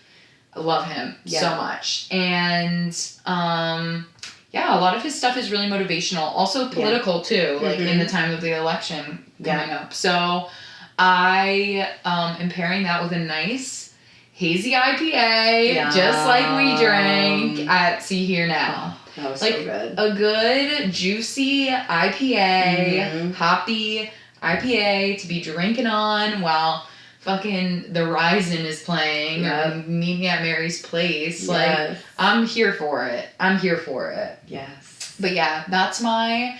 Speaker 2: love him so much. And, yeah, a lot of his stuff is really motivational. Also political, too, like, in the time of the election coming up. So, I am pairing that with a nice hazy IPA, just like we drank at See Here Now.
Speaker 1: That was
Speaker 2: like,
Speaker 1: so good.
Speaker 2: A good, juicy IPA, hoppy IPA to be drinking on while fucking The Rising is playing or Meet Me at Mary's Place.
Speaker 1: Yes.
Speaker 2: Like, I'm here for it.
Speaker 1: Yes.
Speaker 2: But yeah, that's my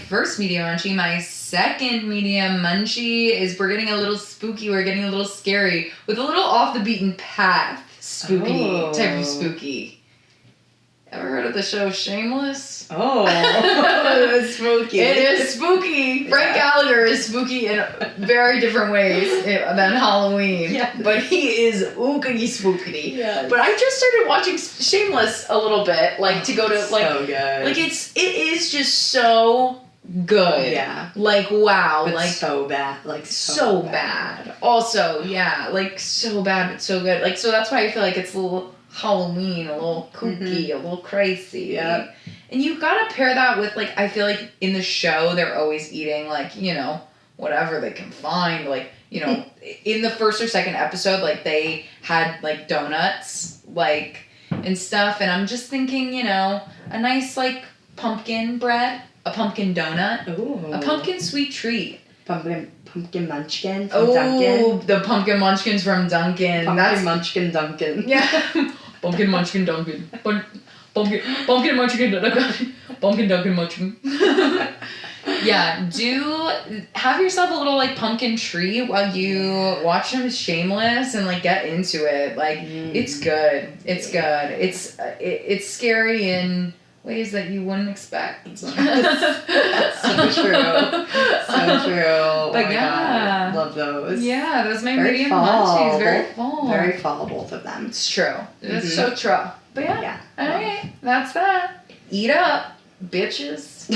Speaker 2: first medium munchie. My second medium munchie is we're getting a little spooky, we're getting a little scary, with a little off the beaten path spooky type of spooky. Ever heard of the show Shameless?
Speaker 1: Oh, it's spooky.
Speaker 2: It is spooky. Frank Gallagher is spooky in very different ways than Halloween. Yeah. But he is ookity spookity. Yeah. But I just started watching Shameless a little bit, like, to go to, like,
Speaker 1: so good.
Speaker 2: Like, it is just so good.
Speaker 1: Yeah.
Speaker 2: Like, wow.
Speaker 1: But
Speaker 2: like,
Speaker 1: so bad. Like,
Speaker 2: so bad. Also, yeah, like, so bad but so good. Like, so that's why I feel like it's a little Halloween, a little kooky, a little crazy.
Speaker 1: Yeah.
Speaker 2: And you gotta pair that with, like, I feel like in the show they're always eating, like, you know, whatever they can find. Like, you know, in the first or second episode, like, they had, like, donuts, like, and stuff. And I'm just thinking, you know, a nice, like, pumpkin bread, a pumpkin donut, a pumpkin sweet treat.
Speaker 1: Pumpkin munchkin from Dunkin'.
Speaker 2: Oh, the pumpkin munchkins from Dunkin'.
Speaker 1: Munchkin Dunkin'.
Speaker 2: Yeah. Pumpkin munchkin Dunkin'. Pumpkin munchkin Dunkin'. Pumpkin Dunkin' munchkin. Yeah, have yourself a little, like, pumpkin tree while you watch some Shameless and, like, get into it. Like, it's good. It's good. It's scary in ways that you wouldn't expect.
Speaker 1: So true. So true.
Speaker 2: But
Speaker 1: yeah. God. Love those.
Speaker 2: Yeah, those my
Speaker 1: very
Speaker 2: medium
Speaker 1: fall.
Speaker 2: munchies. Very fall.
Speaker 1: Very fall, both of them.
Speaker 2: It's true. It's so true. But yeah. Alright, that's that. Eat up, bitches.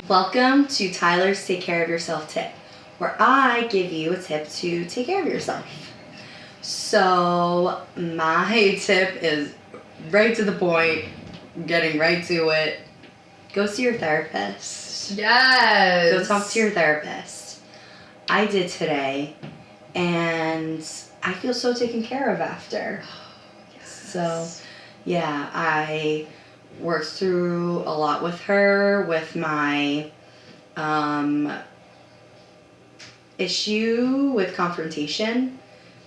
Speaker 1: Welcome to Tyler's Take Care of Yourself tip, where I give you a tip to take care of yourself. So my tip is right to the point, getting right to it. Go see your therapist.
Speaker 2: Yes.
Speaker 1: Go talk to your therapist. I did today, and I feel so taken care of after.
Speaker 2: Yes.
Speaker 1: So, yeah, I worked through a lot with her, with my issue with confrontation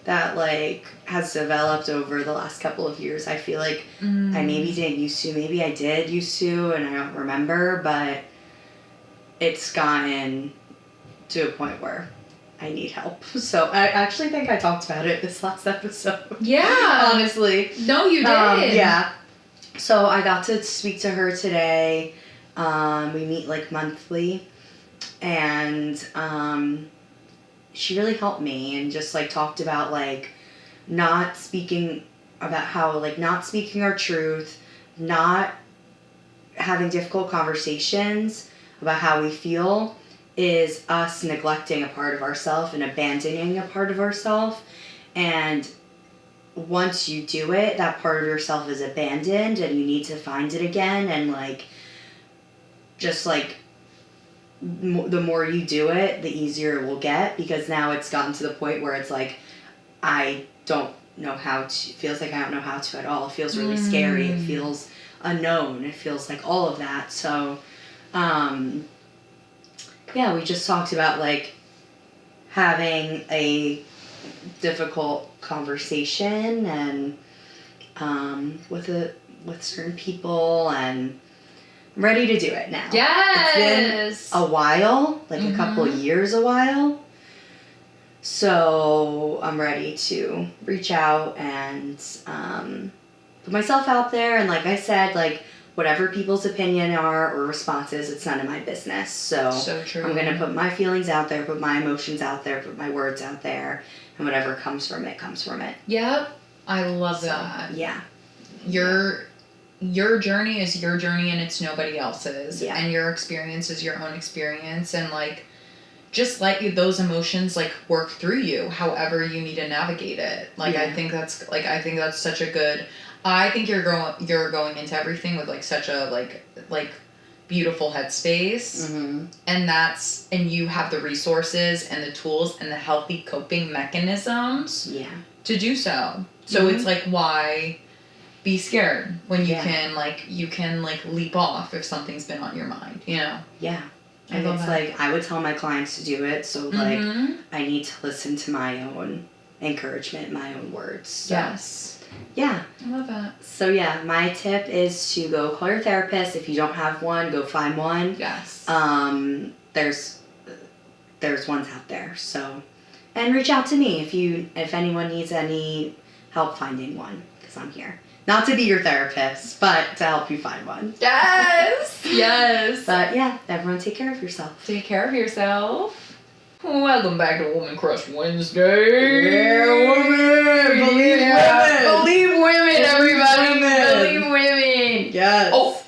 Speaker 1: that, like, has developed over the last couple of years. I feel like I maybe didn't used to, maybe I did used to, and I don't remember, but it's gotten to a point where I need help. So I actually think I talked about it this last episode.
Speaker 2: Yeah.
Speaker 1: Honestly.
Speaker 2: No, you did.
Speaker 1: Yeah. So I got to speak to her today. We meet, like, monthly, and she really helped me and just, like, talked about, like, not speaking about how, like, not speaking our truth, not having difficult conversations about how we feel is us neglecting a part of ourselves and abandoning a part of ourselves. And once you do it, that part of yourself is abandoned and you need to find it again. And, like, just, like, the more you do it, the easier it will get, because now it's gotten to the point where it's like, I don't know how to, it feels like I don't know how to at all. It feels really scary. It feels unknown. It feels like all of that. So, yeah, we just talked about, like, having a difficult conversation and with certain people, and I'm ready to do it now.
Speaker 2: Yes.
Speaker 1: It's been a while, like a couple of years a while. So I'm ready to reach out and put myself out there. And like I said, like whatever people's opinion are or responses, it's none of my business. So
Speaker 2: true.
Speaker 1: I'm going to put my feelings out there, put my emotions out there, put my words out there, and whatever comes from it, comes from it.
Speaker 2: Yep. I love that.
Speaker 1: Yeah.
Speaker 2: Your journey is your journey and it's nobody else's.
Speaker 1: Yeah.
Speaker 2: And your experience is your own experience, and like just let those emotions like work through you however you need to navigate it. Like
Speaker 1: Yeah.
Speaker 2: I think that's such a good, I think you're going into everything with like such a like beautiful headspace.
Speaker 1: Mm-hmm.
Speaker 2: And you have the resources and the tools and the healthy coping mechanisms to do so. So it's like, why be scared when you can leap off if something's been on your mind, you know?
Speaker 1: Yeah. And it's like, I would tell my clients to do it, so like I need to listen to my own encouragement, my own words. So,
Speaker 2: yes.
Speaker 1: Yeah.
Speaker 2: I love that.
Speaker 1: So yeah, my tip is to go call your therapist. If you don't have one, go find one.
Speaker 2: Yes.
Speaker 1: There's ones out there. So, and reach out to me if anyone needs any help finding one, because I'm here. Not to be your therapist, but to help you find one.
Speaker 2: Yes. Yes.
Speaker 1: But yeah, everyone take care of yourself.
Speaker 2: Take care of yourself. Welcome back to Woman Crush Wednesday.
Speaker 1: Yeah, women. Believe women.
Speaker 2: Believe women, everybody.
Speaker 1: Women.
Speaker 2: Believe women.
Speaker 1: Yes.
Speaker 2: Oh.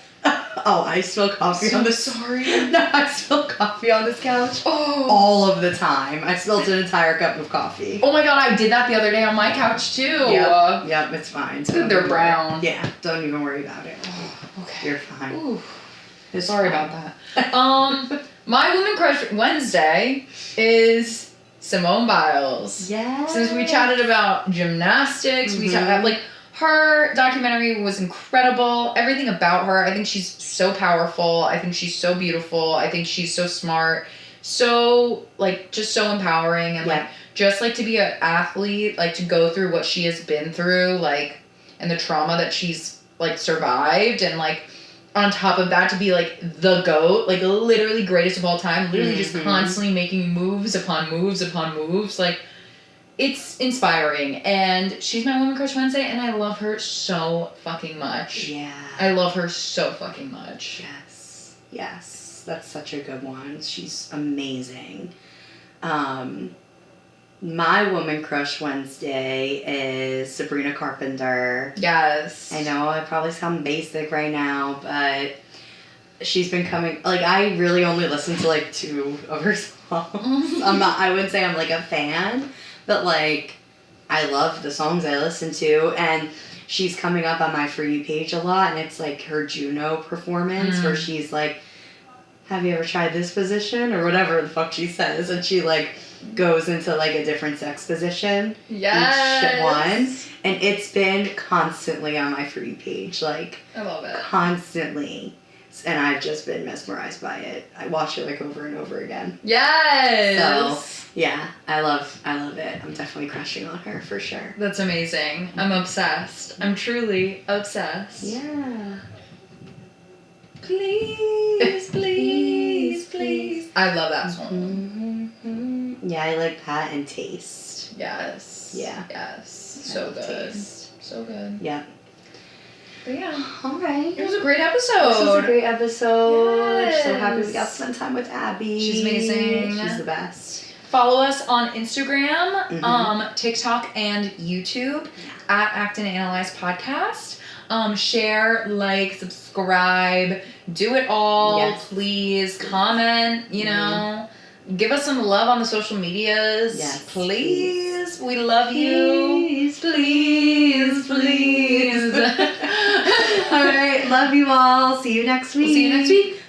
Speaker 1: Oh, I spill coffee on this.
Speaker 2: Sorry.
Speaker 1: No, I spill coffee on this couch all of the time. I spilled an entire cup of coffee.
Speaker 2: Oh my god, I did that the other day on my couch too.
Speaker 1: Yep, it's fine. So
Speaker 2: they're brown.
Speaker 1: Yeah, don't even worry about it.
Speaker 2: Okay.
Speaker 1: You're fine.
Speaker 2: Ooh. Sorry about that. My Woman Crush Wednesday is Simone Biles.
Speaker 1: Yes.
Speaker 2: Since we chatted about gymnastics, we talked about like her documentary was incredible. Everything about her. I think she's so powerful. I think she's so beautiful. I think she's so smart. So like just so empowering, and like just like to be an athlete, like to go through what she has been through, like, and the trauma that she's like survived, and like on top of that to be like the GOAT, like literally greatest of all time, literally just constantly making moves upon moves upon moves, like it's inspiring. And she's my Woman Crush Wednesday, and I love her so fucking much.
Speaker 1: Yeah.
Speaker 2: I love her so fucking much.
Speaker 1: Yes. Yes. That's such a good one. She's amazing. My Woman Crush Wednesday is Sabrina Carpenter.
Speaker 2: Yes.
Speaker 1: I know I probably sound basic right now, but she's been coming, like, I really only listen to like 2 of her songs. I wouldn't say I'm like a fan, but like I love the songs I listen to, and she's coming up on my For You page a lot, and it's like her Juno performance where she's like, have you ever tried this position, or whatever the fuck she says, and she like goes into like a different sex position each one, and it's been constantly on my For You page, like
Speaker 2: I love it,
Speaker 1: constantly, and I've just been mesmerized by it. I watch it like over and over again.
Speaker 2: Yes.
Speaker 1: So yeah, I love it. I'm definitely crushing on her for sure.
Speaker 2: That's amazing. I'm obsessed. I'm truly obsessed.
Speaker 1: Yeah.
Speaker 2: Please, please, please. I love that song.
Speaker 1: Mm-hmm. Yeah, I like that and Taste.
Speaker 2: Yes.
Speaker 1: Yeah.
Speaker 2: Yes. So good.
Speaker 1: Taste.
Speaker 2: So good.
Speaker 1: Yeah.
Speaker 2: But yeah.
Speaker 1: All right.
Speaker 2: It was a great episode.
Speaker 1: This was a great episode.
Speaker 2: Yes.
Speaker 1: So happy we got to spend time with Abby.
Speaker 2: She's amazing.
Speaker 1: She's the best.
Speaker 2: Follow us on Instagram, TikTok, and YouTube at Act and Analyze Podcast. Share, like, subscribe, do it all.
Speaker 1: Yes.
Speaker 2: Please comment, you know. Give us some love on the social medias.
Speaker 1: Yes.
Speaker 2: Please. We love you. Please, please.
Speaker 1: All right. Love you all. See you next week.
Speaker 2: We'll see you next week.